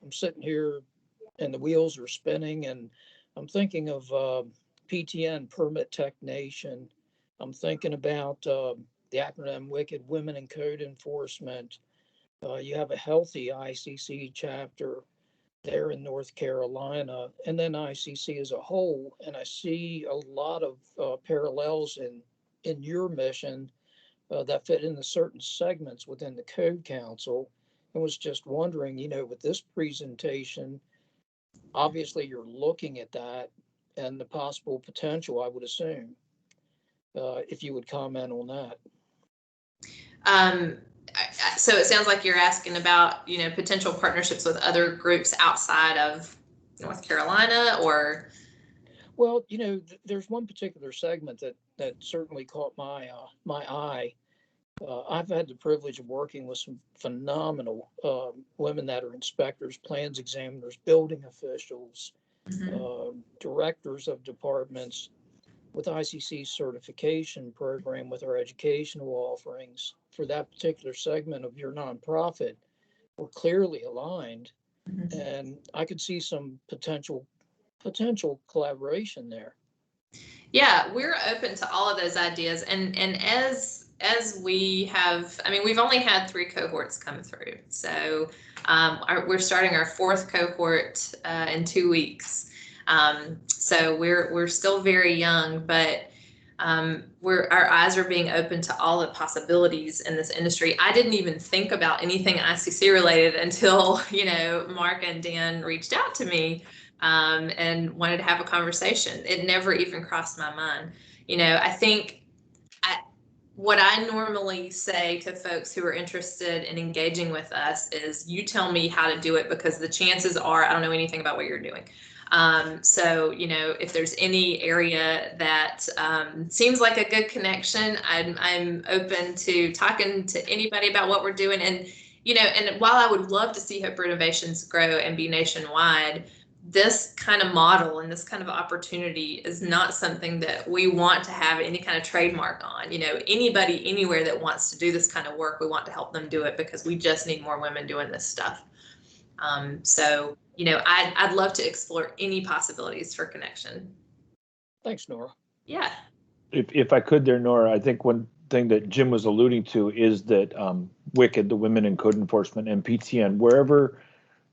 I'm sitting here and the wheels are spinning, and I'm thinking of PTN, Permit Technician. I'm thinking about the acronym WICKED, Women in Code Enforcement. You have a healthy ICC chapter there in North Carolina, and then ICC as a whole. And I see a lot of parallels in your mission that fit into certain segments within the Code Council. And was just wondering, with this presentation, obviously you're looking at that and the possible potential, I would assume, if you would comment on that. so it sounds like you're asking about, potential partnerships with other groups outside of North Carolina, or? Well, there's one particular segment that certainly caught my eye. I've had the privilege of working with some phenomenal women that are inspectors, plans examiners, building officials, directors of departments, with ICC certification program, with our educational offerings for that particular segment of your nonprofit. We're clearly aligned, and I could see some potential collaboration there. Yeah, we're open to all of those ideas, and as we have, we've only had 3 cohorts come through, so we're starting our 4th cohort in 2 weeks. So we're still very young, but our eyes are being open to all the possibilities in this industry. I didn't even think about anything ICC related until, Mark and Dan reached out to me and wanted to have a conversation. It never even crossed my mind. I think what I normally say to folks who are interested in engaging with us is, you tell me how to do it, because the chances are I don't know anything about what you're doing. So, if there's any area that seems like a good connection, I'm open to talking to anybody about what we're doing. And, and while I would love to see Hope for Innovations grow and be nationwide, this kind of model and this kind of opportunity is not something that we want to have any kind of trademark on. Anybody anywhere that wants to do this kind of work, we want to help them do it, because we just need more women doing this stuff. So, I'd love to explore any possibilities for connection. Thanks, Nora. Yeah. If I could there, Nora, I think one thing that Jim was alluding to is that WICID, the Women in Code Enforcement, and PTN, wherever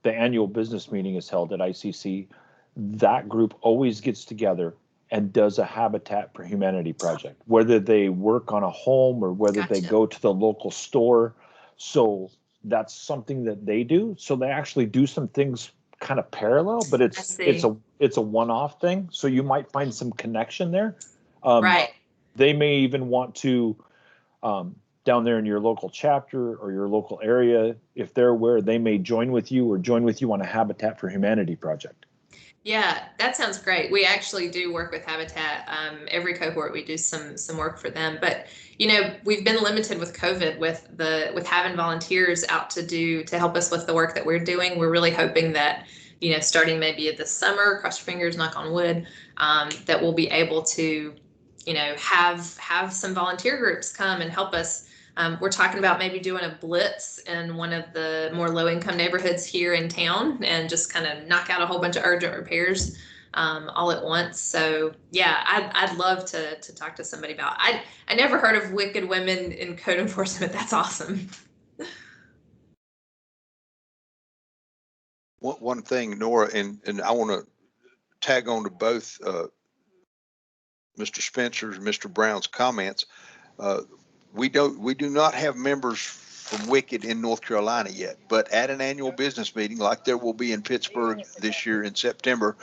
the annual business meeting is held at ICC, that group always gets together and does a Habitat for Humanity project, whether they work on a home or whether they go to the local store. So that's something that they do. So they actually do some things kind of parallel, but it's a one-off thing. So you might find some connection there. Right. They may even want to, down there in your local chapter or your local area, if they're aware, they may join with you on a Habitat for Humanity project. Yeah, that sounds great. We actually do work with Habitat. Every cohort we do some work for them, but we've been limited with COVID with having volunteers out to help us with the work that we're doing. We're really hoping that starting maybe this summer, cross your fingers, knock on wood, that we'll be able to have some volunteer groups come and help us. We're talking about maybe doing a blitz in one of the more low-income neighborhoods here in town and just kind of knock out a whole bunch of urgent repairs all at once. So yeah, I'd love to talk to somebody about. I never heard of WICID Women in Code Enforcement. That's awesome. One thing, Nora, and I want to tag on to both Mr. Spencer's and Mr. Brown's comments. We do not have members from WICID in North Carolina yet, but at an annual business meeting like there will be in Pittsburgh this year in September,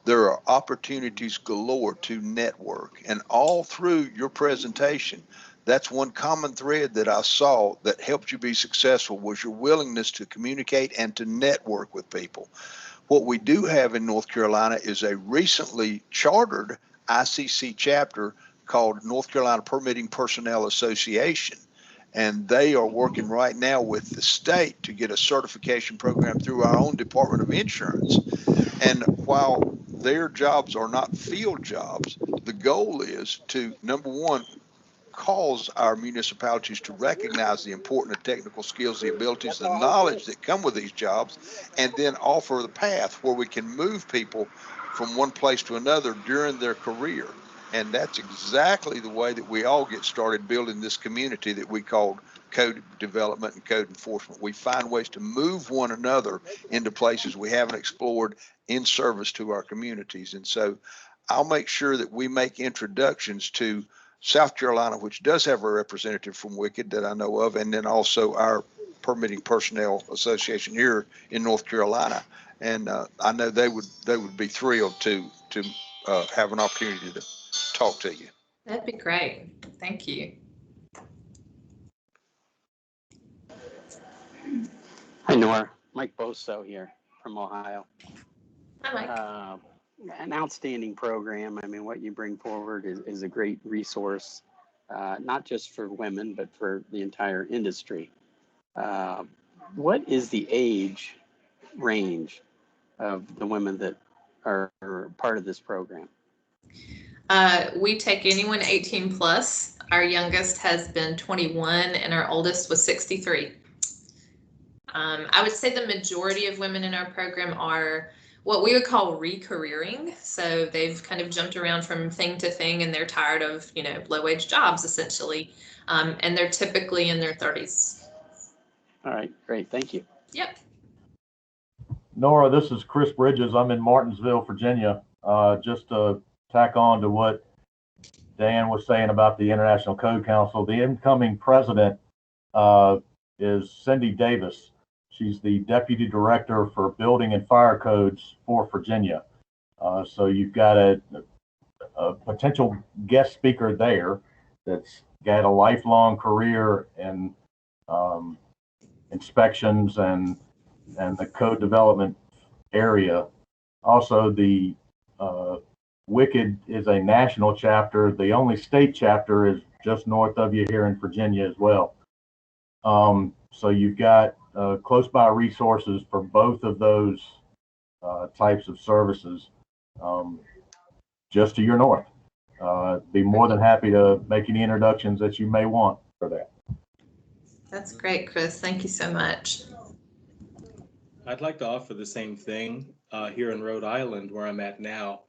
there are opportunities galore to network. And all through your presentation, that's one common thread that I saw that helped you be successful, was your willingness to communicate and to network with people. What we do have in North Carolina is a recently chartered ICC chapter called North Carolina Permitting Personnel Association. And they are working right now with the state to get a certification program through our own Department of Insurance. And while their jobs are not field jobs, the goal is to, number one, cause our municipalities to recognize the important technical skills, the abilities, the knowledge that come with these jobs, and then offer the path where we can move people from one place to another during their career. And that's exactly the way that we all get started building this community that we call code development and code enforcement. We find ways to move one another into places we haven't explored in service to our communities. And so I'll make sure that we make introductions to South Carolina, which does have a representative from WICID that I know of, and then also our Permitting Personnel Association here in North Carolina. And I know they would be thrilled to have an opportunity to talk to you. That'd be great. Thank you. Nora. Mike Boso here from Ohio. Hi, Mike. An outstanding program. I mean, what you bring forward is a great resource, not just for women, but for the entire industry. What is the age range of the women that are part of this program? We take anyone 18 plus. Our youngest has been 21 and our oldest was 63. I would say the majority of women in our program are what we would call re-careering. So they've kind of jumped around from thing to thing and they're tired of, low-wage jobs essentially. And they're typically in their 30s. All right, great, thank you. Yep. Nora, this is Chris Bridges. I'm in Martinsville, Virginia. Just to tack on to what Dan was saying about the International Code Council, the incoming president is Cindy Davis. She's the Deputy Director for Building and Fire Codes for Virginia. So you've got a potential guest speaker there that's got a lifelong career in inspections and the code development area. Also, the WICKED is a national chapter. The only state chapter is just north of you here in Virginia as well. So you've got close by resources for both of those types of services just to your north. Be more than happy to make any introductions that you may want for that. That's great, Chris. Thank you so much. I'd like to offer the same thing here in Rhode Island, where I'm at now.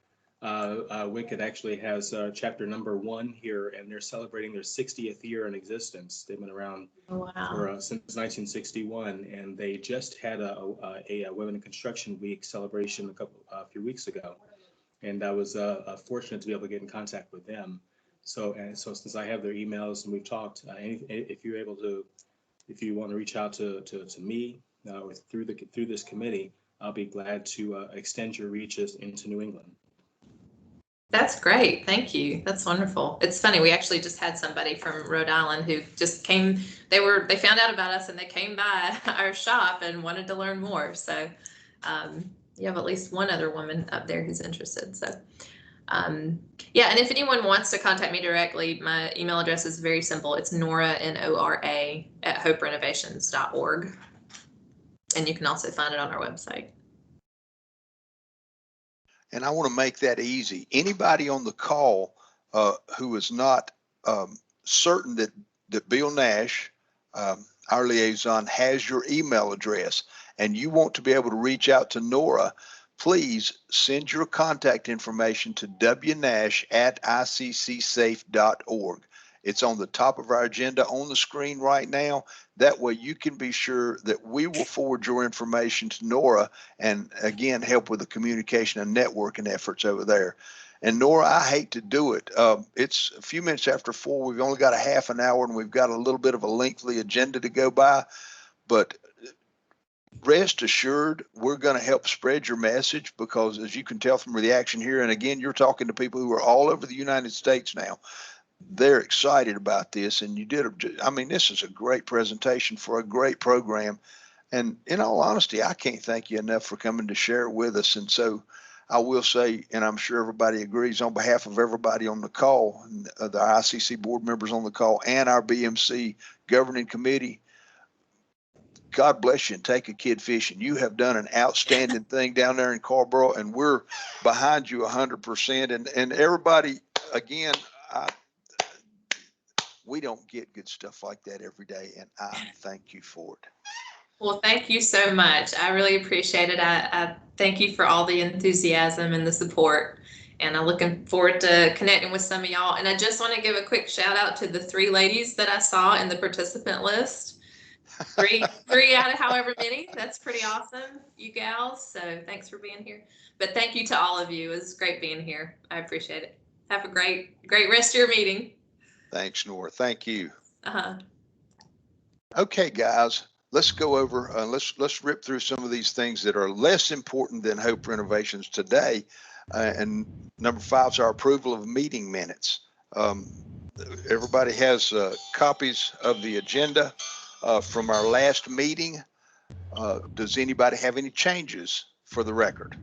WICKED actually has chapter number 1 here, and they're celebrating their 60th year in existence. They've been around since 1961, and they just had a Women in Construction Week celebration a few weeks ago, and I was fortunate to be able to get in contact with them. So since I have their emails and we've talked, if you want to reach out to me or through this committee, I'll be glad to extend your reaches into New England. That's great. Thank you. That's wonderful. It's funny. We actually just had somebody from Rhode Island who just came. They found out about us and they came by our shop and wanted to learn more. So you have at least one other woman up there who's interested. So yeah. And if anyone wants to contact me directly, my email address is very simple. It's Nora, N-O-R-A @hoperenovations.org. And you can also find it on our website. And I want to make that easy. Anybody on the call who is not certain that Bill Nash, our liaison, has your email address and you want to be able to reach out to Nora, please send your contact information to wnash@iccsafe.org. It's on the top of our agenda on the screen right now. That way you can be sure that we will forward your information to Nora and again, help with the communication and networking efforts over there. And Nora, I hate to do it. It's a few minutes after 4. We've only got a half an hour and we've got a little bit of a lengthy agenda to go by, but rest assured, we're going to help spread your message because as you can tell from the action here, and again, you're talking to people who are all over the United States now. They're excited about this, and this is a great presentation for a great program. And in all honesty, I can't thank you enough for coming to share it with us. And so I will say, and I'm sure everybody agrees, on behalf of everybody on the call, the ICC board members on the call and our BMC Governing Committee, God bless you and take a kid fishing. You have done an outstanding thing down there in Carborough, and we're behind you 100%. And everybody, again, we don't get good stuff like that every day, and I thank you for it. Well, thank you so much. I really appreciate it. I thank you for all the enthusiasm and the support, and I'm looking forward to connecting with some of y'all. And I just want to give a quick shout out to the 3 ladies that I saw in the participant list. Three out of however many. That's pretty awesome, you gals. So thanks for being here. But thank you to all of you. It was great being here. I appreciate it. Have a great rest of your meeting. Thanks, Nora. Thank you. Okay, guys, let's go over, let's rip through some of these things that are less important than Hope Renovations today. And number 5 is our approval of meeting minutes. Everybody has copies of the agenda from our last meeting. Does anybody have any changes for the record?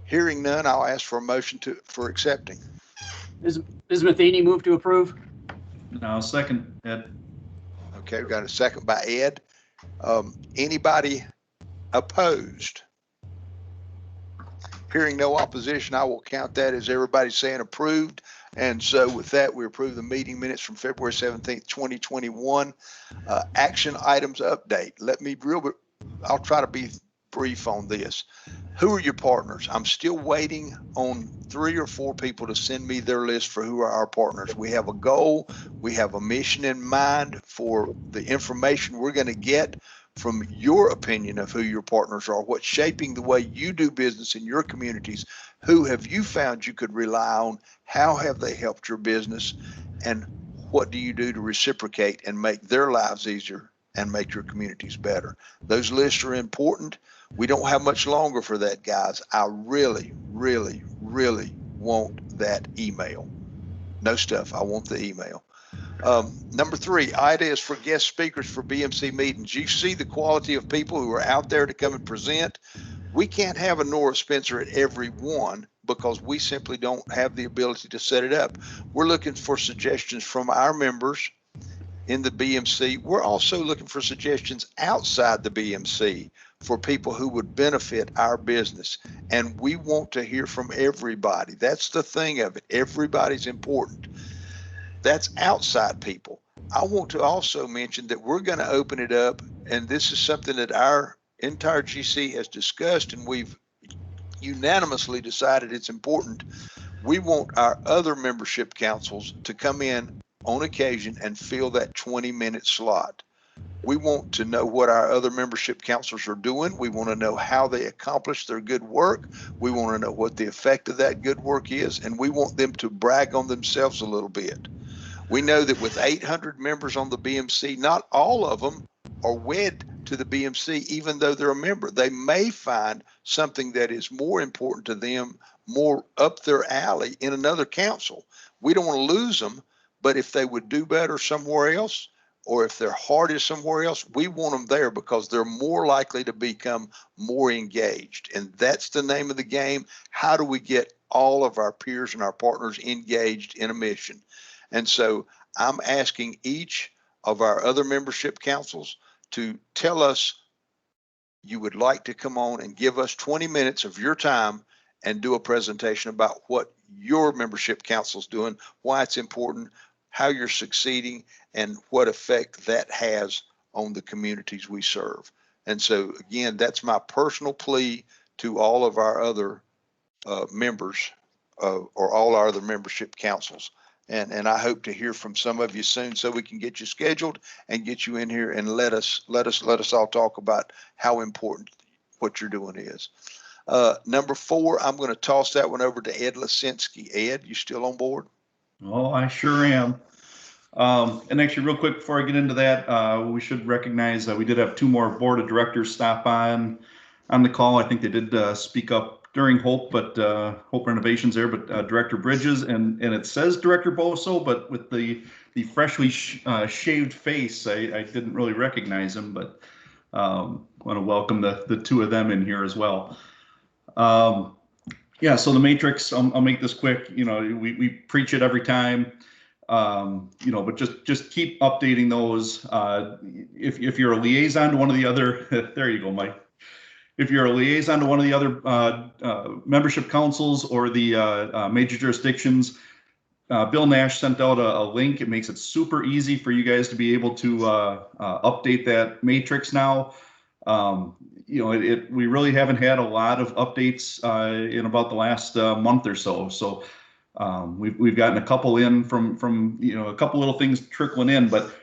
Hearing none, I'll ask for a motion for accepting. Ms. Matheny, move to approve. Now, second, Ed. Okay, we've got a second by Ed. Anybody opposed? Hearing no opposition, I will count that as everybody saying approved. And so with that, we approve the meeting minutes from February 17th, 2021. Action items update. I'll try to be brief on this. Who are your partners? I'm still waiting on 3 or 4 people to send me their list for who are our partners. We have a goal. We have a mission in mind for the information we're going to get from your opinion of who your partners are, what's shaping the way you do business in your communities. Who have you found you could rely on? How have they helped your business? And what do you do to reciprocate and make their lives easier and make your communities better? Those lists are important. We don't have much longer for that, guys. I really, really, really want that email. No stuff. I want the email. Number 3, ideas for guest speakers for BMC meetings. You see the quality of people who are out there to come and present. We can't have a Nora Spencer at every one because we simply don't have the ability to set it up. We're looking for suggestions from our members in the BMC. We're also looking for suggestions outside the BMC for people who would benefit our business. And we want to hear from everybody. That's the thing of it. Everybody's important. That's outside people. I want to also mention that we're going to open it up, and this is something that our entire GC has discussed, and we've unanimously decided it's important. We want our other membership councils to come in on occasion and fill that 20-minute slot. We want to know what our other membership councils are doing. We want to know how they accomplish their good work. We want to know what the effect of that good work is, and we want them to brag on themselves a little bit. We know that with 800 members on the BMC, not all of them are wed to the BMC, even though they're a member. They may find something that is more important to them, more up their alley in another council. We don't want to lose them, but if they would do better somewhere else, or if their heart is somewhere else, we want them there because they're more likely to become more engaged. And that's the name of the game. How do we get all of our peers and our partners engaged in a mission? And so I'm asking each of our other membership councils to tell us you would like to come on and give us 20 minutes of your time and do a presentation about what your membership council is doing, why it's important, how you're succeeding, and what effect that has on the communities we serve. And so, again, that's my personal plea to all of our other members or all our other membership councils. And I hope to hear from some of you soon so we can get you scheduled and get you in here and let us all talk about how important what you're doing is. Number 4, I'm going to toss that one over to Ed Lisinski. Ed, you still on board? Oh, I sure am. And actually, real quick before I get into that, we should recognize that we did have 2 more board of directors stop on the call. I think they did speak up during Hope, but Hope Renovations there, but Director Bridges and it says Director Boso, but with the freshly shaved face, I didn't really recognize him, but want to welcome the 2 of them in here as well. Yeah, so the matrix, I'll make this quick. You know, we preach it every time. You know, but just keep updating those. If you're a liaison to one of the other, there you go, Mike. If you're a liaison to one of the other membership councils or the major jurisdictions, Bill Nash sent out a link. It makes it super easy for you guys to be able to update that matrix now. You know, we really haven't had a lot of updates in about the last month or so. So we've gotten a couple in from you know, a couple little things trickling in, but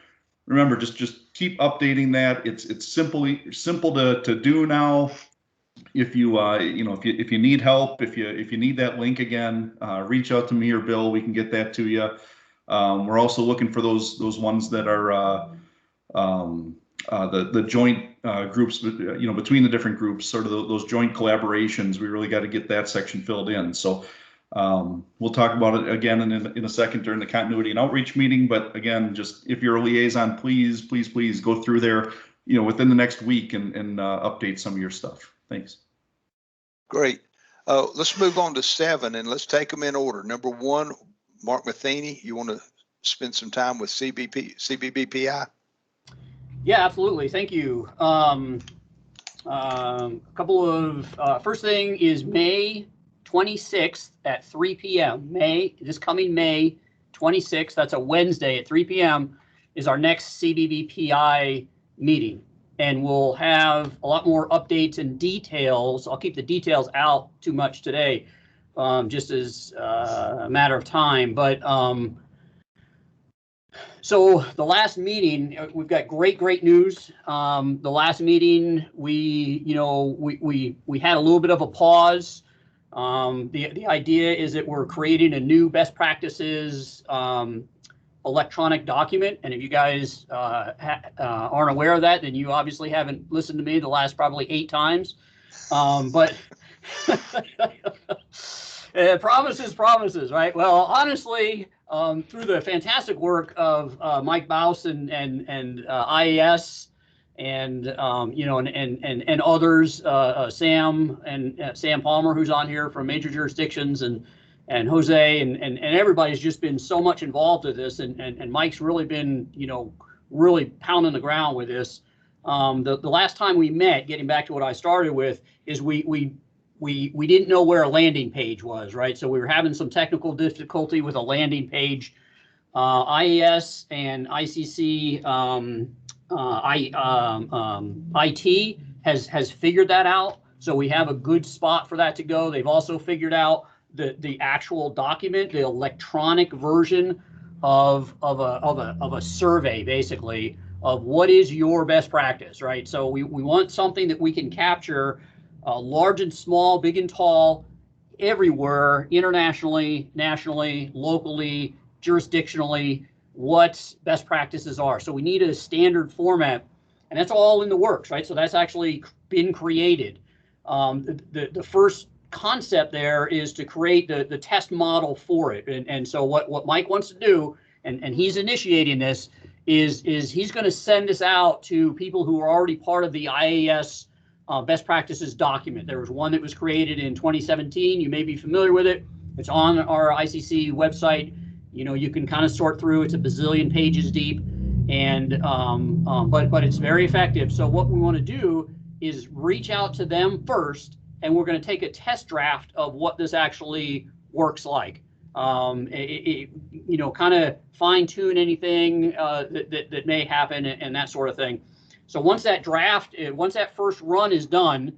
remember, just keep updating that. It's simple to do now. If you you know, if you need help, if you need that link again, reach out to me or Bill. We can get that to you. We're also looking for those ones that are the joint groups, you know, between the different groups, sort of those joint collaborations. We really got to get that section filled in. So We'll talk about it again in a second during the continuity and outreach meeting. But again, just if you're a liaison, please go through there, within the next week and update some of your stuff. Thanks. Great. Let's move on to 7 and let's take them in order. Number 1, Mark Matheny, you want to spend some time with CBBPI? Yeah, absolutely. Thank you. A couple of, first thing is May 26th at 3 p.m. This coming May 26th, that's a Wednesday at 3 p.m. is our next CBBPI meeting. And we'll have a lot more updates and details. I'll keep the details out too much today, just as a matter of time. But so the last meeting, we've got great news. The last meeting, we had a little bit of a pause. The idea is that we're creating a new best practices electronic document, and if you guys aren't aware of that, then you obviously haven't listened to me the last probably 8 times. But promises, right? Well, honestly, through the fantastic work of Mike Baus and IAS and and others, Sam Palmer, who's on here from Major Jurisdictions, and Jose and everybody's just been so much involved with this, and Mike's really been really pounding the ground with this. The last time we met, getting back to what I started with, is we didn't know where a landing page was, right? So we were having some technical difficulty with a landing page. IAS and ICC IT has figured that out, so we have a good spot for that to go. They've also figured out the actual document, the electronic version of a survey, basically, of what is your best practice, right? So we want something that we can capture, large and small, big and tall, everywhere, internationally, nationally, locally, jurisdictionally, what best practices are. So we need a standard format, and that's all in the works, right? So that's actually been created. The first concept there is to create the test model for it. And so what Mike wants to do, and he's initiating this, is he's going to send this out to people who are already part of the IAS best practices document. There was one that was created in 2017. You may be familiar with it. It's on our ICC website. You can kind of sort through. It's a bazillion pages deep, and but it's very effective. So what we want to do is reach out to them first, and we're going to take a test draft of what this actually works like. Kind of fine tune anything that may happen and that sort of thing. So once that first run is done,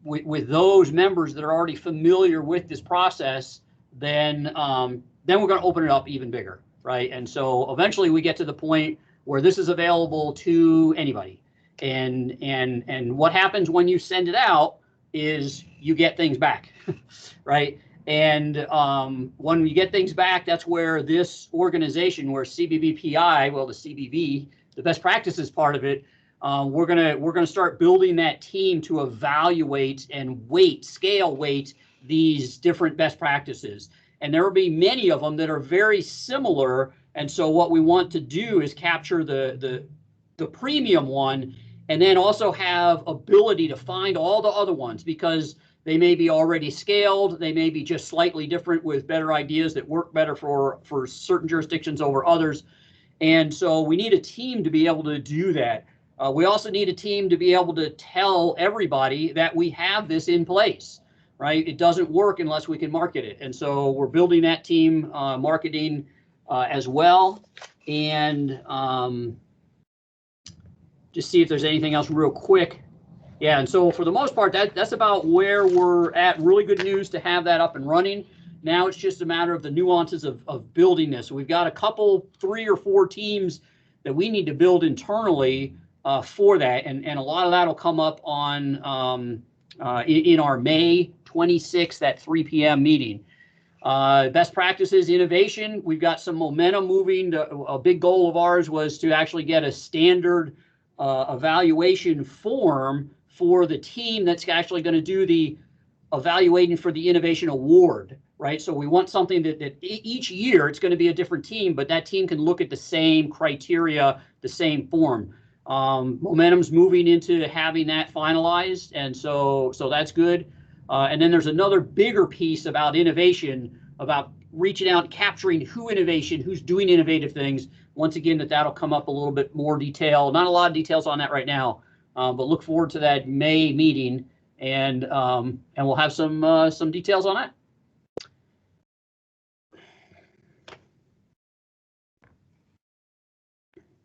with those members that are already familiar with this process, then we're going to open it up even bigger, right? And so eventually we get to the point where this is available to anybody. And what happens when you send it out is you get things back, right? And when you get things back, that's where this organization, where CBBPI, well, the CBB, the best practices part of it, we're gonna start building that team to evaluate and scale weight these different best practices. And there will be many of them that are very similar. And so what we want to do is capture the premium one, and then also have ability to find all the other ones, because they may be already scaled, they may be just slightly different with better ideas that work better for certain jurisdictions over others. And so we need a team to be able to do that. We also need a team to be able to tell everybody that we have this in place, right? It doesn't work unless we can market it. And so we're building that team, marketing as well. And just see if there's anything else real quick. Yeah, and so for the most part, that's about where we're at. Really good news to have that up and running. Now it's just a matter of the nuances of building this. So we've got a couple, 3 or 4 teams that we need to build internally for that, and a lot of that will come up on in our May 26th at 3 p.m. meeting. Best practices, innovation. We've got some momentum moving. A big goal of ours was to actually get a standard evaluation form for the team that's actually going to do the evaluating for the Innovation Award, right? So we want something that each year it's going to be a different team, but that team can look at the same criteria, the same form. Momentum's moving into having that finalized, and so that's good. And then there's another bigger piece about innovation, about reaching out, capturing who's doing innovative things. Once again, that'll come up a little bit more detail. Not a lot of details on that right now, but look forward to that May meeting, and we'll have some details on that.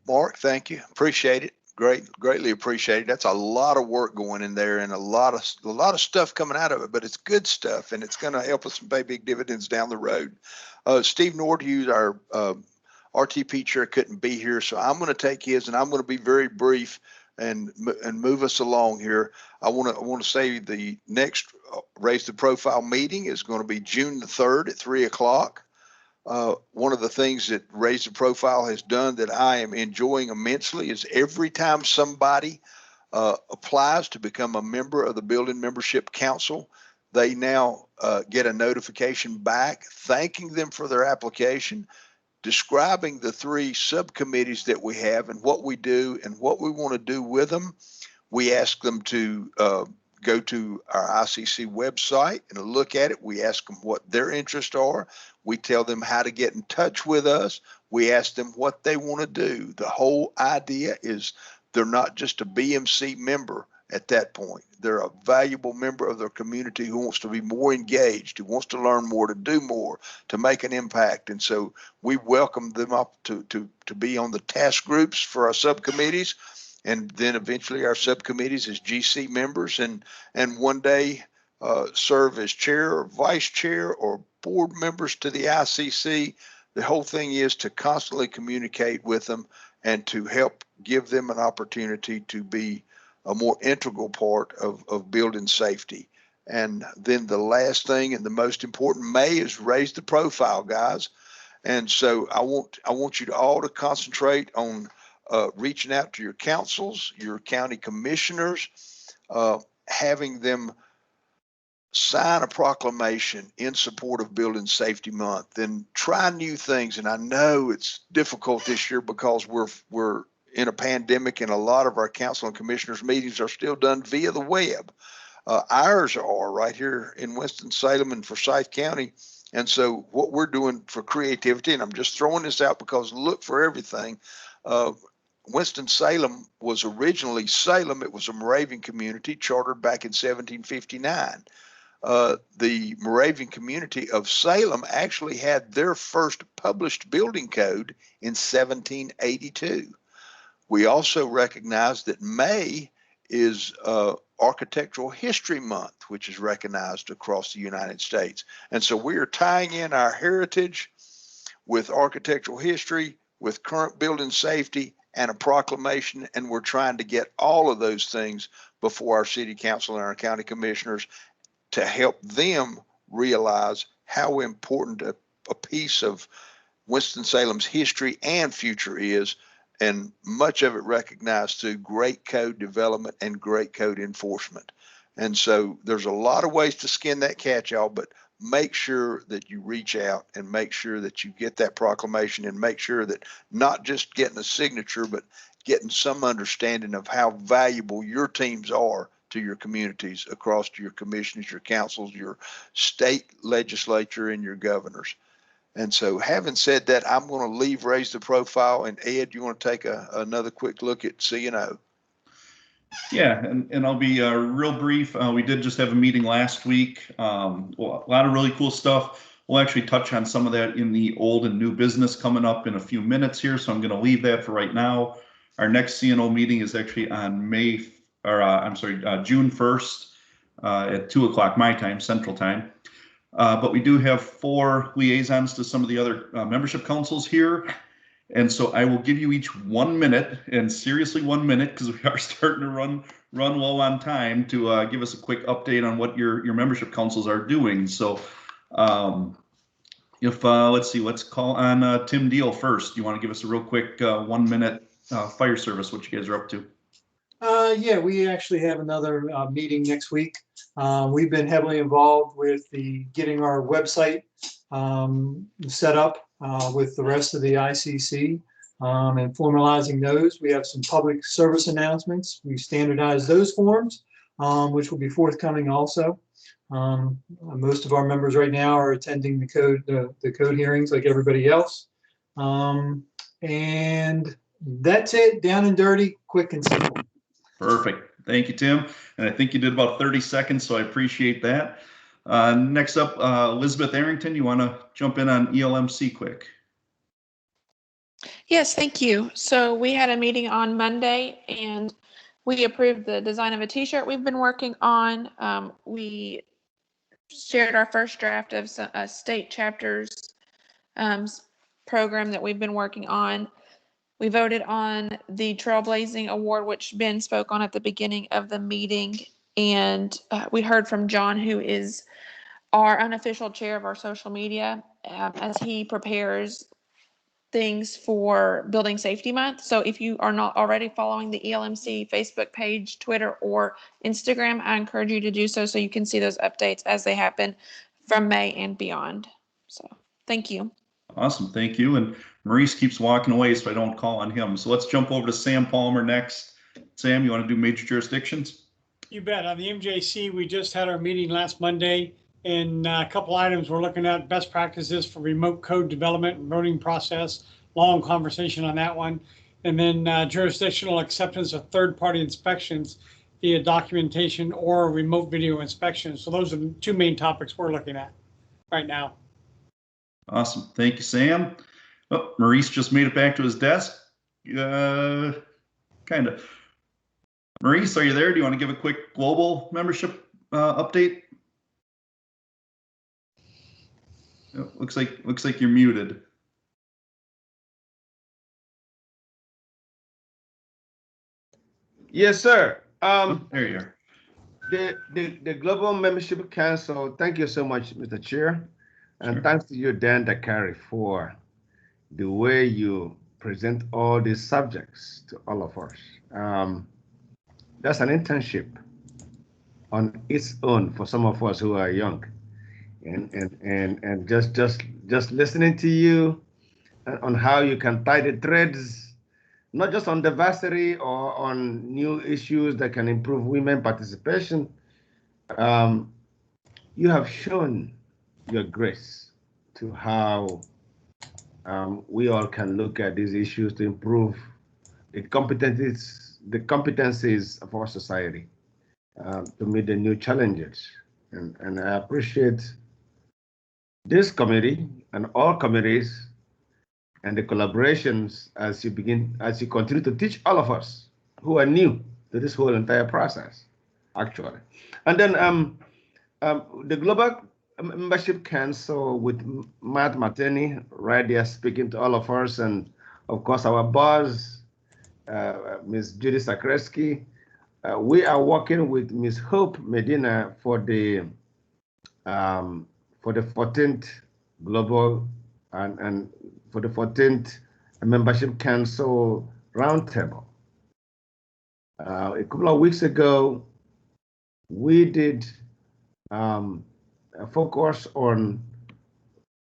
Mark, thank you. Appreciate it. Greatly appreciate it. That's a lot of work going in there and a lot of stuff coming out of it, but it's good stuff and it's going to help us pay big dividends down the road. Steve Nordhughes, our RTP chair, couldn't be here, so I'm going to take his, and I'm going to be very brief and move us along here. I want to say the next Raise the Profile meeting is going to be June the 3rd at 3 o'clock. One of the things that Raise the Profile has done that I am enjoying immensely is every time somebody applies to become a member of the Building Membership Council, they now get a notification back thanking them for their application, describing the 3 subcommittees that we have and what we do and what we want to do with them. We ask them to go to our ICC website and look at it. We ask them what their interests are. We tell them how to get in touch with us. We ask them what they want to do. The whole idea is they're not just a BMC member at that point. They're a valuable member of their community who wants to be more engaged, who wants to learn more, to do more, to make an impact. And so we welcome them up to be on the task groups for our subcommittees, and then eventually our subcommittees as GC members, and one day serve as chair or vice chair or board members to the ICC. The whole thing is to constantly communicate with them and to help give them an opportunity to be a more integral part of building safety. And then the last thing and the most important, May, is Raise the Profile, guys. And so I want you to all to concentrate on reaching out to your councils, your county commissioners, having them sign a proclamation in support of Building Safety Month, and try new things. And I know it's difficult this year because we're in a pandemic and a lot of our council and commissioners meetings are still done via the web. Ours are right here in Winston-Salem and Forsyth County. And so what we're doing for creativity, and I'm just throwing this out because look for everything. Winston-Salem was originally Salem. It was a Moravian community chartered back in 1759. The Moravian community of Salem actually had their first published building code in 1782. We also recognize that May is Architectural History Month, which is recognized across the United States. And so we are tying in our heritage with architectural history, with current building safety, and a proclamation, and we're trying to get all of those things before our city council and our county commissioners to help them realize how important a piece of Winston-Salem's history and future is, and much of it recognized through great code development and great code enforcement. And so there's a lot of ways to skin that cat, y'all, but make sure that you reach out and make sure that you get that proclamation, and make sure that not just getting a signature, but getting some understanding of how valuable your teams are to your communities, across to your commissions, your councils, your state legislature, and your governors. And so having said that, I'm going to leave Raise the Profile. And Ed, you want to take another quick look at C&O? Yeah, and I'll be real brief. We did just have a meeting last week. Well, a lot of really cool stuff. We'll actually touch on some of that in the old and new business coming up in a few minutes here. So I'm going to leave that for right now. Our next C&O meeting is actually on June 1st at 2 o'clock my time, Central Time. But we do have 4 liaisons to some of the other membership councils here. And so I will give you each 1 minute, and seriously 1 minute, because we are starting to run low on time, to give us a quick update on what your membership councils are doing. So let's see, let's call on Tim Deal first. You want to give us a real quick 1 minute fire service, what you guys are up to? Yeah, we actually have another meeting next week. We've been heavily involved with getting our website set up with the rest of the ICC and formalizing those. We have some public service announcements. We standardized those forms, which will be forthcoming also. Most of our members right now are attending the code hearings like everybody else. And that's it, down and dirty, quick and simple. Perfect. Thank you, Tim. And I think you did about 30 seconds, so I appreciate that. Next up, Elizabeth Arrington, you want to jump in on ELMC quick? Yes, thank you. So we had a meeting on Monday and we approved the design of a t-shirt we've been working on. We shared our first draft of a state chapters program that we've been working on. We voted on the Trailblazing Award, which Ben spoke on at the beginning of the meeting. And we heard from John, who is our unofficial chair of our social media, as he prepares things for Building Safety Month. So if you are not already following the ELMC Facebook page, Twitter, or Instagram, I encourage you to do so you can see those updates as they happen from May and beyond. So thank you. Awesome, thank you. And Maurice keeps walking away, so I don't call on him. So let's jump over to Sam Palmer next. Sam, you want to do major jurisdictions? You bet. On the MJC, we just had our meeting last Monday, and a couple items we're looking at: best practices for remote code development and voting process. Long conversation on that one. And then jurisdictional acceptance of third-party inspections via documentation or remote video inspection. So those are the two main topics we're looking at right now. Awesome. Thank you, Sam. Oh, Maurice just made it back to his desk. Kind of. Maurice, are you there? Do you want to give a quick global membership update? Oh, looks like you're muted. Yes, sir. There you are. The Global Membership Council, thank you so much, Mr. Chair. And thanks to you, Dan Dakari, for the way you present all these subjects to all of us. That's an internship on its own for some of us who are young. And just listening to you on how you can tie the threads, not just on diversity or on new issues that can improve women participation. You have shown your grace to how we all can look at these issues to improve the competencies of our society to meet the new challenges. And I appreciate this committee and all committees and the collaborations as you continue to teach all of us who are new to this whole entire process, actually. And then the Global Membership Council with Matt Martini right there speaking to all of us, and of course our boss, Ms. Judy Sakreski. We are working with Ms. Hope Medina for the 14th Global and for the 14th Membership Council Roundtable. A couple of weeks ago, we did a focus on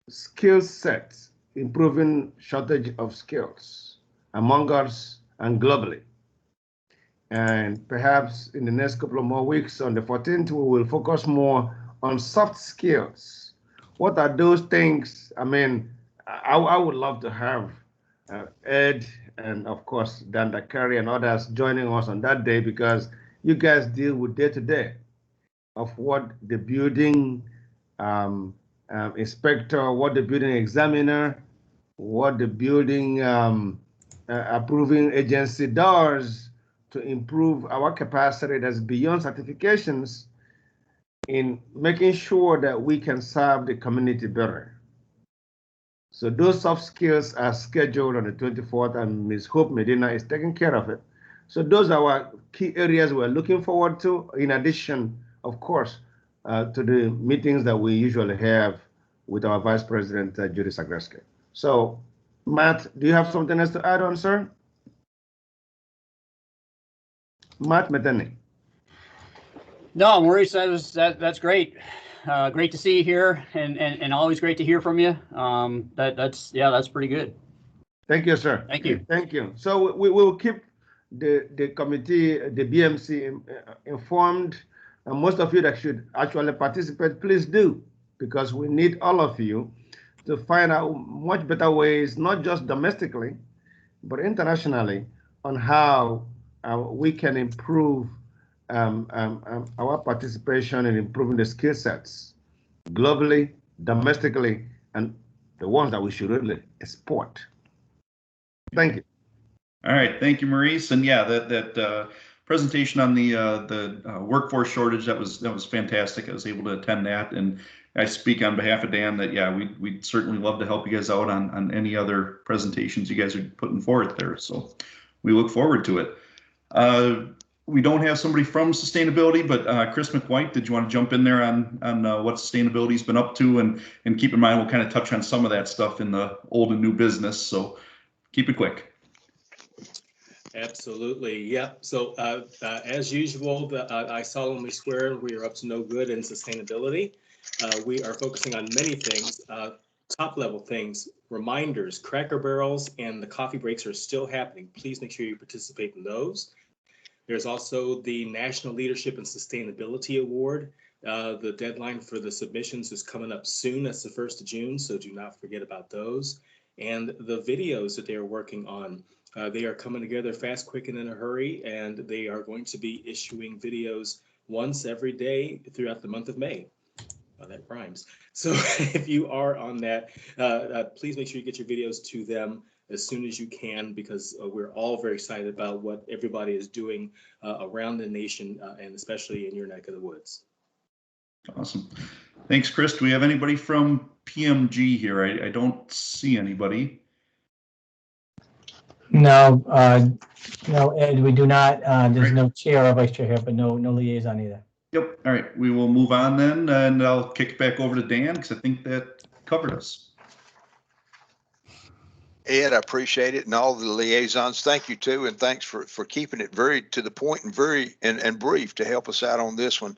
skill sets, improving shortage of skills among us and globally. And perhaps in the next couple of more weeks, on the 14th, we will focus more on soft skills. What are those things? I mean, I would love to have Ed and of course Dan Dakari and others joining us on that day, because you guys deal with day-to-day of what the building inspector, what the building examiner, what the building approving agency does to improve our capacity that's beyond certifications in making sure that we can serve the community better. So those soft skills are scheduled on the 24th, and Ms. Hope Medina is taking care of it. So those are our key areas we're looking forward to, in addition, of course, to the meetings that we usually have with our Vice President, Judy Sakreski. So, Matt, do you have something else to add on, sir? Matt Medina. No, Maurice, that's great. Great to see you here, and always great to hear from you. That's pretty good. Thank you, sir. Thank you. Thank you. So we will keep the committee, the BMC informed. And most of you that should actually participate, please do, because we need all of you to find out much better ways, not just domestically, but internationally, on how we can improve our participation in improving the skill sets globally, domestically, and the ones that we should really export. Thank you. All right, thank you, Maurice. And yeah, that presentation on the workforce shortage, that was fantastic. I was able to attend that, and I speak on behalf of Dan that yeah, we'd certainly love to help you guys out on any other presentations you guys are putting forward there. So we look forward to it. We don't have somebody from sustainability, but Chris McWhite, did you want to jump in there on what sustainability's been up to? And keep in mind, we'll kind of touch on some of that stuff in the old and new business. So keep it quick. Absolutely. Yeah. So as usual, I solemnly swear we are up to no good in sustainability. We are focusing on many things, top level things, reminders, Cracker Barrels, and the coffee breaks are still happening. Please make sure you participate in those. There's also the National Leadership and Sustainability Award. The deadline for the submissions is coming up soon. That's the 1st of June, so do not forget about those. And the videos that they're working on, they are coming together fast, quick, and in a hurry, and they are going to be issuing videos once every day throughout the month of May. That rhymes. So if you are on that, please make sure you get your videos to them as soon as you can, because we're all very excited about what everybody is doing around the nation, and especially in your neck of the woods. Awesome. Thanks, Chris. Do we have anybody from PMG here? I don't see anybody. No, no, Ed, we do not. There's no chair or vice chair here, but no liaison either. Yep. All right. We will move on then, and I'll kick it back over to Dan because I think that covered us. Ed, I appreciate it, and all the liaisons. Thank you too, and thanks for keeping it very to the point and very and brief to help us out on this one.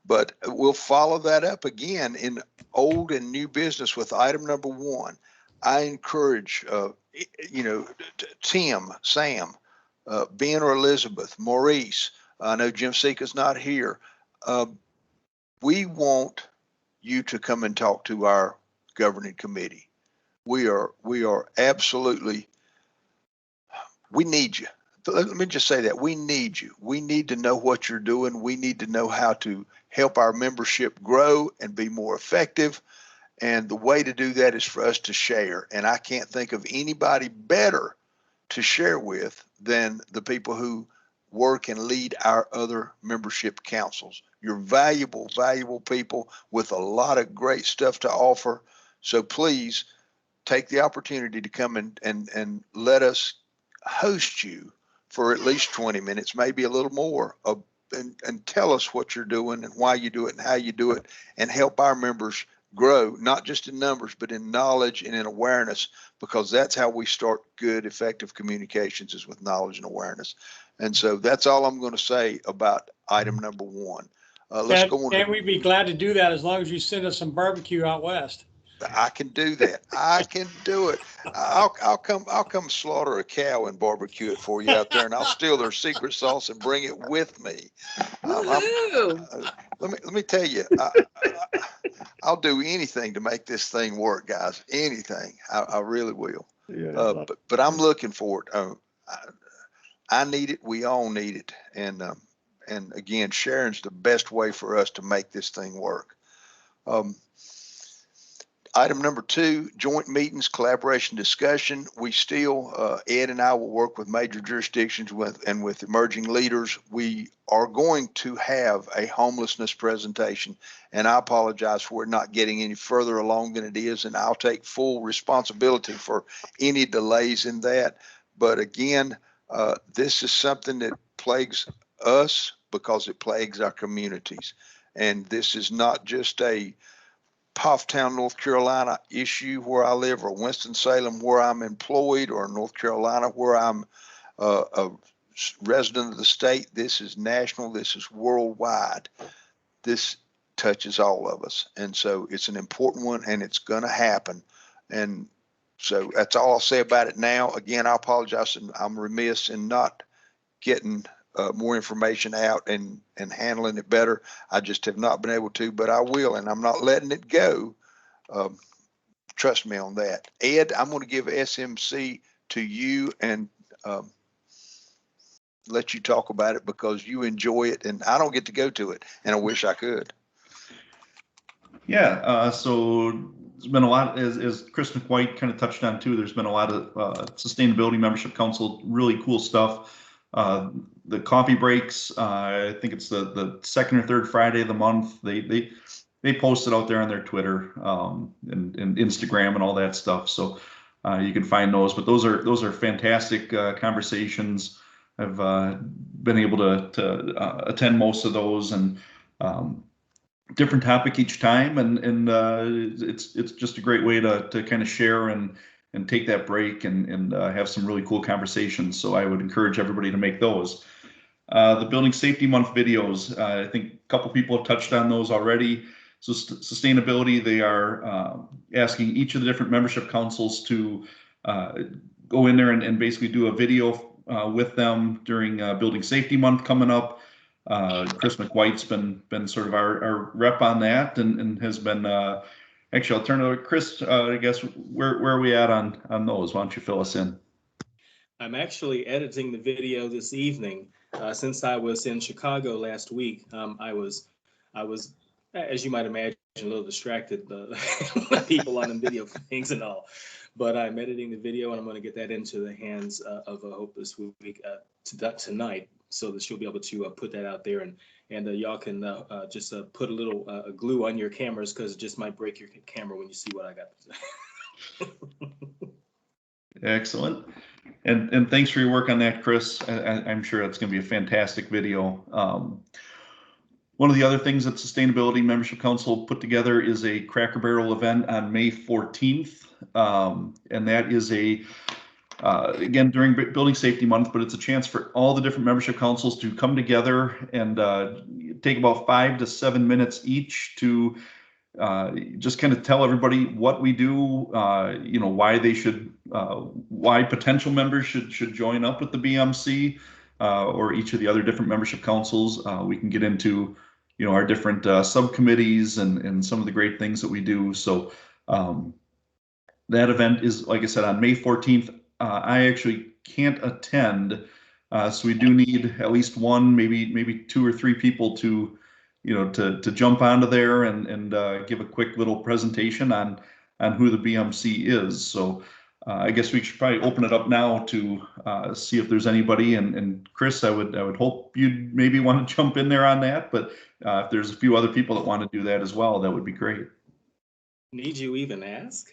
But we'll follow that up again in old and new business with item number 1. I encourage, Tim, Sam, Ben or Elizabeth, Maurice. I know Jim Sika's not here. We want you to come and talk to our governing committee. We are absolutely, we need you. Let me just say that we need you. We need to know what you're doing. We need to know how to help our membership grow and be more effective. And the way to do that is for us to share. And I can't think of anybody better to share with than the people who work and lead our other membership councils. You're valuable, valuable people with a lot of great stuff to offer. So please take the opportunity to come and let us host you for at least 20 minutes, maybe a little more, and tell us what you're doing and why you do it and how you do it, and help our members grow, not just in numbers, but in knowledge and in awareness, because that's how we start good, effective communications, is with knowledge and awareness. And so that's all I'm going to say about item number 1. Let's go on. And we'd be glad to do that as long as you send us some barbecue out west. I can do that. I can do it. I'll come slaughter a cow and barbecue it for you out there, and I'll steal their secret sauce and bring it with me. Let me tell you, I'll do anything to make this thing work, guys. Anything. I really will. Yeah, but I'm looking for it. I need it. We all need it. And again, sharing's the best way for us to make this thing work. Item number 2, joint meetings, collaboration, discussion. We still, Ed and I will work with major jurisdictions and with emerging leaders. We are going to have a homelessness presentation, and I apologize for not getting any further along than it is, and I'll take full responsibility for any delays in that. But again, this is something that plagues us because it plagues our communities. And this is not just a Pofftown, North Carolina issue where I live, or Winston-Salem where I'm employed, or North Carolina where I'm resident of the state. This is national. This is worldwide. This touches all of us. And so it's an important one, and it's going to happen. And so that's all I'll say about it now. Again, I apologize, and I'm remiss in not getting more information out and handling it better. I just have not been able to, but I will, and I'm not letting it go. Trust me on that. Ed, I'm going to give SMC to you and let you talk about it because you enjoy it, and I don't get to go to it, and I wish I could. Yeah, so there's been a lot, as Chris McWhite kind of touched on too, there's been a lot of Sustainability Membership Council, really cool stuff. The coffee breaks, I think it's the second or third Friday of the month. They post it out there on their Twitter and Instagram and all that stuff. So you can find those, but those are fantastic conversations. I've been able to attend most of those, and different topic each time, and it's just a great way to kind of share and take that break and have some really cool conversations. So I would encourage everybody to make those. The Building Safety Month videos, I think a couple people have touched on those already. So sustainability, they are asking each of the different membership councils to go in there and basically do a video with them during Building Safety Month coming up. Chris McWhite's been sort of our rep on that, and has been actually, I'll turn it over to Chris. I guess where are we at on those? Why don't you fill us in? I'm actually editing the video this evening. Since I was in Chicago last week, I was, as you might imagine, a little distracted with people on the video things and all. But I'm editing the video, and I'm going to get that into the hands of Hope this week tonight, so that she'll be able to put that out there, and y'all can just put a little glue on your cameras, because it just might break your camera when you see what I got. Excellent. And thanks for your work on that, Chris. I'm sure that's going to be a fantastic video. One of the other things that Sustainability Membership Council put together is a Cracker Barrel event on May 14th. And that is again, during Building Safety Month, but it's a chance for all the different membership councils to come together and take about 5 to 7 minutes each to just kind of tell everybody what we do, why they should, why potential members should join up with the BMC or each of the other different membership councils. We can get into, our different subcommittees and some of the great things that we do. So that event is, like I said, on May 14th. I actually can't attend, so we do need at least one, maybe 2 or 3 people to jump onto there and give a quick little presentation on who the BMC is. So I guess we should probably open it up now to see if there's anybody. And Chris, I would hope you'd maybe want to jump in there on that. But if there's a few other people that want to do that as well, that would be great. Need you even ask?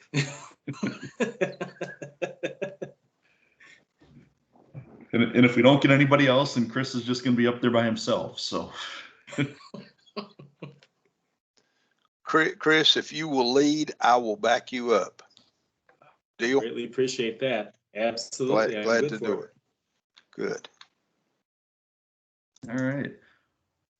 And if we don't get anybody else, then Chris is just going to be up there by himself. So, Chris, if you will lead, I will back you up. Deal? Greatly appreciate that. Absolutely. Glad to do it. Good. All right.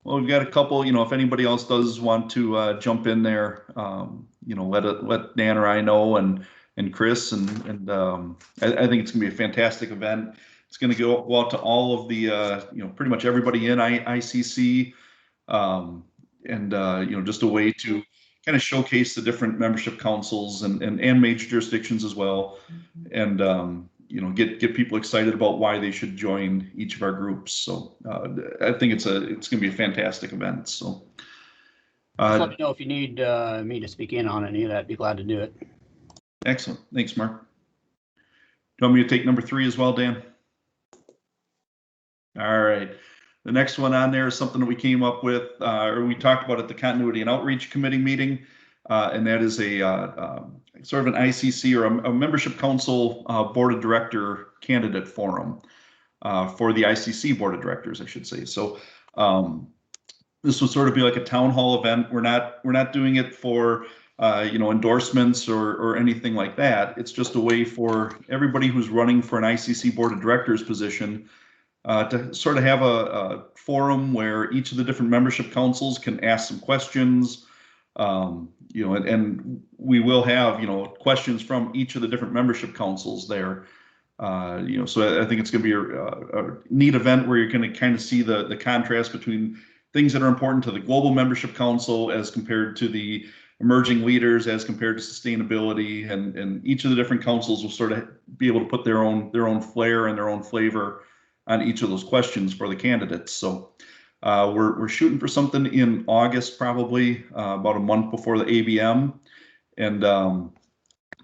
Well, we've got a couple, if anybody else does want to jump in there, let Dan or I know, and Chris, and I think it's going to be a fantastic event. It's going to go out to all of the, pretty much everybody in ICC, just a way to kind of showcase the different membership councils and major jurisdictions as well, and get people excited about why they should join each of our groups. So I think it's going to be a fantastic event. So just let me know if you need me to speak in on any of that. Be glad to do it. Excellent. Thanks, Mark. Do you want me to take number 3 as well, Dan? All right. The next one on there is something that we came up with, or we talked about at the Continuity and Outreach Committee meeting, and that is a sort of an ICC or a membership council board of director candidate forum for the ICC board of directors, I should say. So this would sort of be like a town hall event. We're not doing it for endorsements or anything like that. It's just a way for everybody who's running for an ICC board of directors position to sort of have a forum where each of the different membership councils can ask some questions. You know, and we will have, you know, questions from each of the different membership councils there. You know, so I think it's going to be a neat event where you're going to kind of see the contrast between things that are important to the global membership council as compared to the emerging leaders, as compared to sustainability, and each of the different councils will sort of be able to put their own flair and their own flavor on each of those questions for the candidates. So we're shooting for something in August, probably about a month before the ABM, and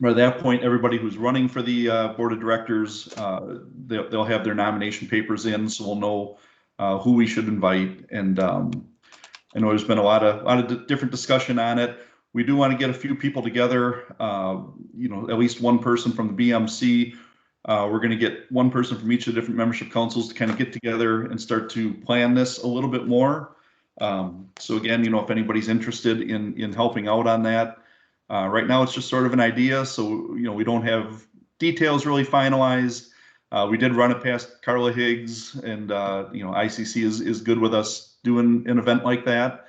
by that point, everybody who's running for the board of directors, they'll have their nomination papers in, so we'll know who we should invite. And I know there's been a lot of different discussion on it. We do want to get a few people together, you know, at least one person from the BMC. We're going to get one person from each of the different membership councils to kind of get together and start to plan this a little bit more. So again, you know, if anybody's interested in helping out on that, right now it's just sort of an idea. So, you know, we don't have details really finalized. We did run it past Carla Higgs, and you know, ICC is good with us doing an event like that.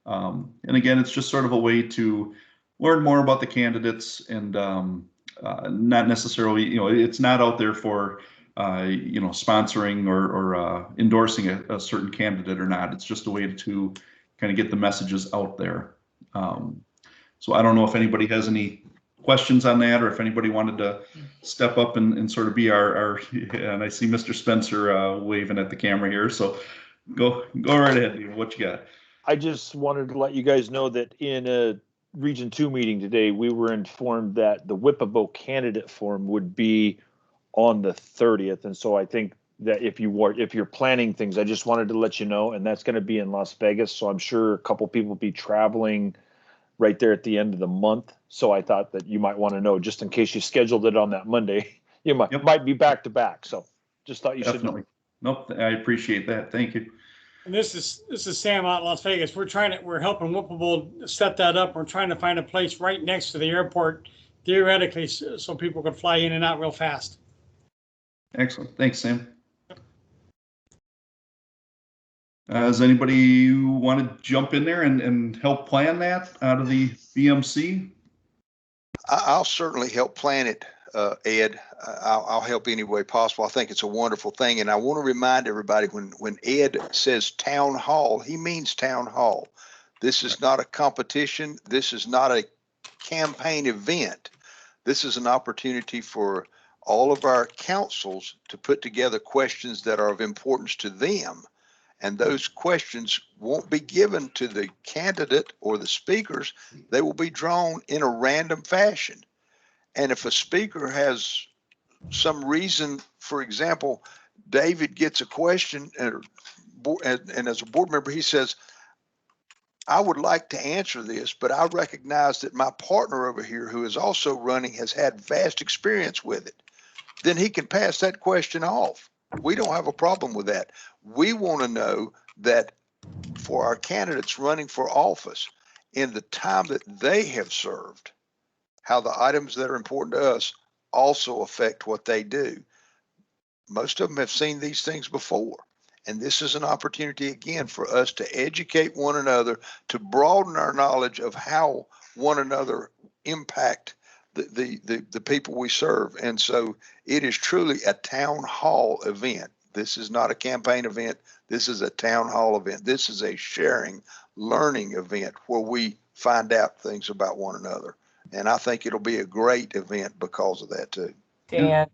And again, it's just sort of a way to learn more about the candidates, and not necessarily, you know, it's not out there for you know, sponsoring or endorsing a certain candidate or not. It's just a way to kind of get the messages out there. So I don't know if anybody has any questions on that, or if anybody wanted to step up and sort of be our and I see Mr. Spencer waving at the camera here. So go right ahead. What you got? I just wanted to let you guys know that in a Region 2 meeting today, we were informed that the WIPABO candidate forum would be on the 30th. And so I think that if you're planning things, I just wanted to let you know, and that's going to be in Las Vegas. So I'm sure a couple people will be traveling right there at the end of the month. So I thought that you might want to know, just in case you scheduled it on that Monday, you might be back to back. So just thought you should know. Nope, I appreciate that. Thank you. And this is Sam out in Las Vegas. We're helping WIPABO set that up. We're trying to find a place right next to the airport, theoretically, so people can fly in and out real fast. Excellent. Thanks, Sam. Does anybody want to jump in there and help plan that out of the BMC? I'll certainly help plan it, Ed. I'll help any way possible. I think it's a wonderful thing. And I want to remind everybody, when Ed says town hall, he means town hall. This is not a competition. This is not a campaign event. This is an opportunity for all of our councils to put together questions that are of importance to them. And those questions won't be given to the candidate or the speakers. They will be drawn in a random fashion. And if a speaker has some reason, for example, David gets a question, and as a board member, he says, I would like to answer this, but I recognize that my partner over here, who is also running, has had vast experience with it. Then he can pass that question off. We don't have a problem with that. We want to know that for our candidates running for office, in the time that they have served, how the items that are important to us also affect what they do. Most of them have seen these things before. And this is an opportunity, again, for us to educate one another, to broaden our knowledge of how one another impact the people we serve. And so it is truly a town hall event. This is not a campaign event. This is a town hall event. This is a sharing, learning event where we find out things about one another. And I think it'll be a great event because of that too. Dan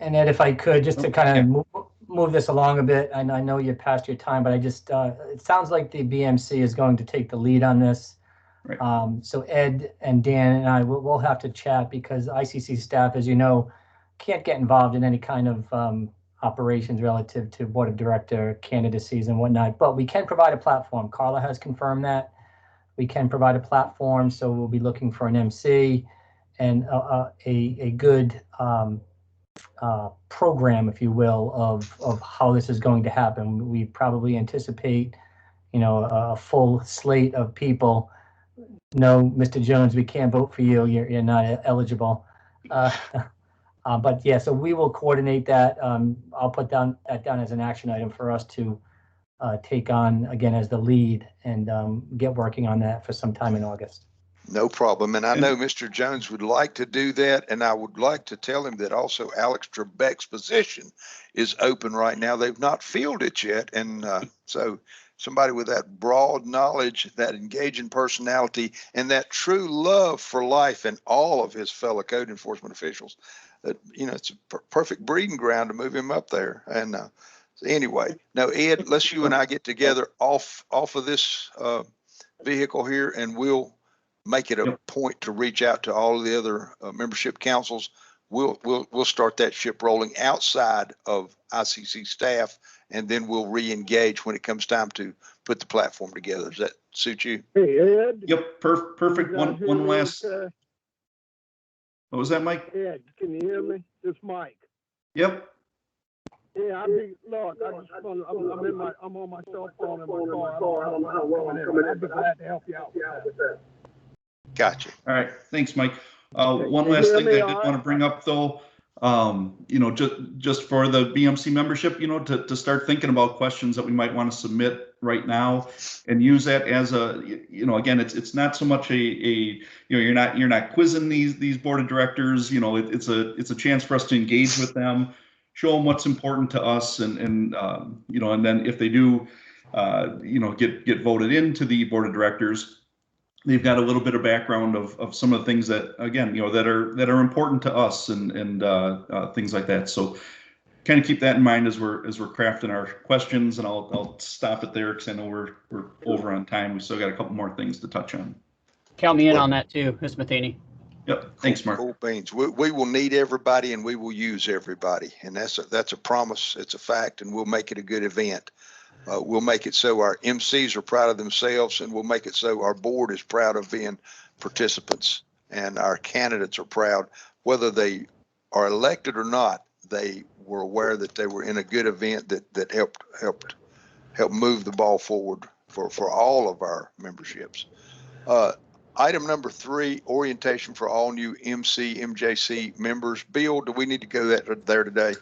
and Ed, if I could, just to kind of move this along a bit, and I know you're past your time, but I just, it sounds like the BMC is going to take the lead on this. Right. So Ed and Dan and I will have to chat, because ICC staff, as you know, can't get involved in any kind of operations relative to board of director candidacies and whatnot, but we can provide a platform. Carla has confirmed that. We can provide a platform, so we'll be looking for an MC and a good program, if you will, of how this is going to happen. We probably anticipate, a full slate of people. No, Mr. Jones, we can't vote for you. You're not eligible. But yeah, so we will coordinate that. I'll put that down as an action item for us to take on again as the lead and get working on that for some time in August. No problem. And I know Mr. Jones would like to do that. And I would like to tell him that also Alex Trebek's position is open right now. They've not filled it yet. And so somebody with that broad knowledge, that engaging personality, and that true love for life and all of his fellow code enforcement officials, that, you know, it's a perfect breeding ground to move him up there. And anyway, now, Ed, let's you and I get together off of this vehicle here, and we'll make it a point to reach out to all of the other membership councils. We'll start that ship rolling outside of ICC staff, and then we'll re-engage when it comes time to put the platform together. Does that suit you? Hey, Ed. Yep, perfect. One last. What was that, Mike? Ed, can you hear me? It's Mike. Yep. Yeah, I'm on my cell phone in my car. I don't know how well I'm coming in. I'd be glad to help you out with that. Gotcha. All right. Thanks, Mike. One last thing that I did want to bring up, though, you know, just for the BMC membership, you know, to start thinking about questions that we might want to submit right now, and use that as a, you know, again, it's not so much you know, you're not quizzing these board of directors. You know, it's a chance for us to engage with them, show them what's important to us, and you know, and then if they do, you know, get voted into the board of directors, they've got a little bit of background of some of the things that, again, you know, that are important to us, and things like that. So kind of keep that in mind as we're crafting our questions, and I'll stop it there because I know we're over on time. We still got a couple more things to touch on. Count me in on that too, Ms. Matheny. Yep. Thanks, Mark. Cool beans. We will need everybody, and we will use everybody, and that's a promise. It's a fact, and we'll make it a good event. We'll make it so our MCs are proud of themselves, and we'll make it so our board is proud of being participants, and our candidates are proud, whether they are elected or not. They were aware that they were in a good event that helped move the ball forward for all of our memberships. Item number 3, orientation for all new MC, MJC members. Bill, do we need to go there today?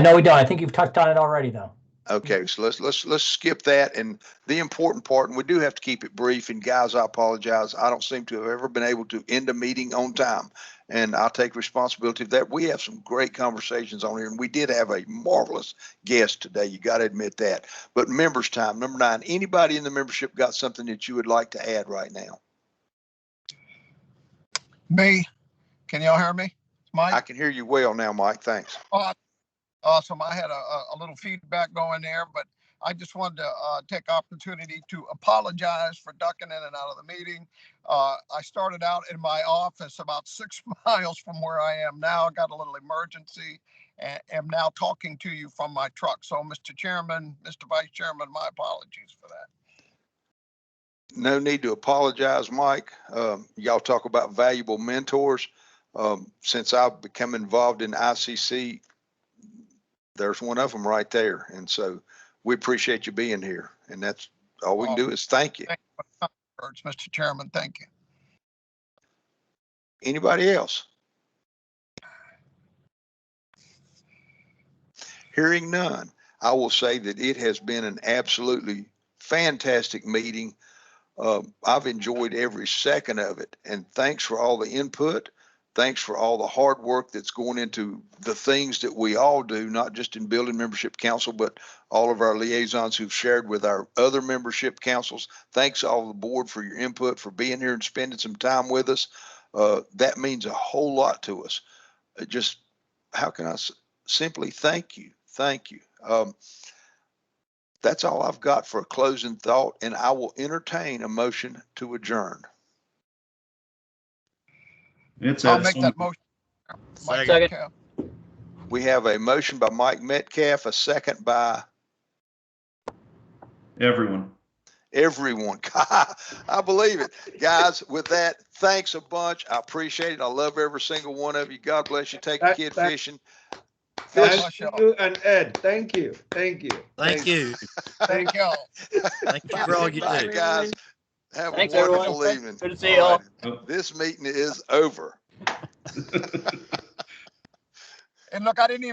No, we don't. I think you've touched on it already, though. Okay, so let's skip that. And the important part, and we do have to keep it brief. And guys, I apologize. I don't seem to have ever been able to end a meeting on time, and I'll take responsibility of that. We have some great conversations on here, and we did have a marvelous guest today. You got to admit that. But members time, number 9. Anybody in the membership got something that you would like to add right now? Me? Can y'all hear me? Mike? I can hear you well now, Mike. Thanks. Awesome. I had a little feedback going there, but I just wanted to take opportunity to apologize for ducking in and out of the meeting. I started out in my office about 6 miles from where I am now. I got a little emergency and am now talking to you from my truck. So, Mr. Chairman, Mr. Vice Chairman, my apologies for that. No need to apologize, Mike. Y'all talk about valuable mentors. Since I've become involved in ICC, there's one of them right there. And so we appreciate you being here. And that's all we can do is thank you. Thank you for the words, Mr. Chairman. Thank you. Anybody else? Hearing none, I will say that it has been an absolutely fantastic meeting. I've enjoyed every second of it. And thanks for all the input. Thanks for all the hard work that's going into the things that we all do, not just in building membership council, but all of our liaisons who've shared with our other membership councils. Thanks all the board for your input, for being here and spending some time with us. That means a whole lot to us. Just how can I simply thank you? Thank you. That's all I've got for a closing thought, and I will entertain a motion to adjourn. I'll make that motion. Second. We have a motion by Mike Metcalf, a second by everyone. I believe it. Guys, with that, thanks a bunch. I appreciate it. I love every single one of you. God bless you. Take a kid fishing. Thank you, and Ed, thank you. Thank you. Thank you. Thank y'all. Thank you for all you do. Guys, have Thanks, a wonderful everyone. evening. Good to see you all. This meeting is over. And look, I didn't even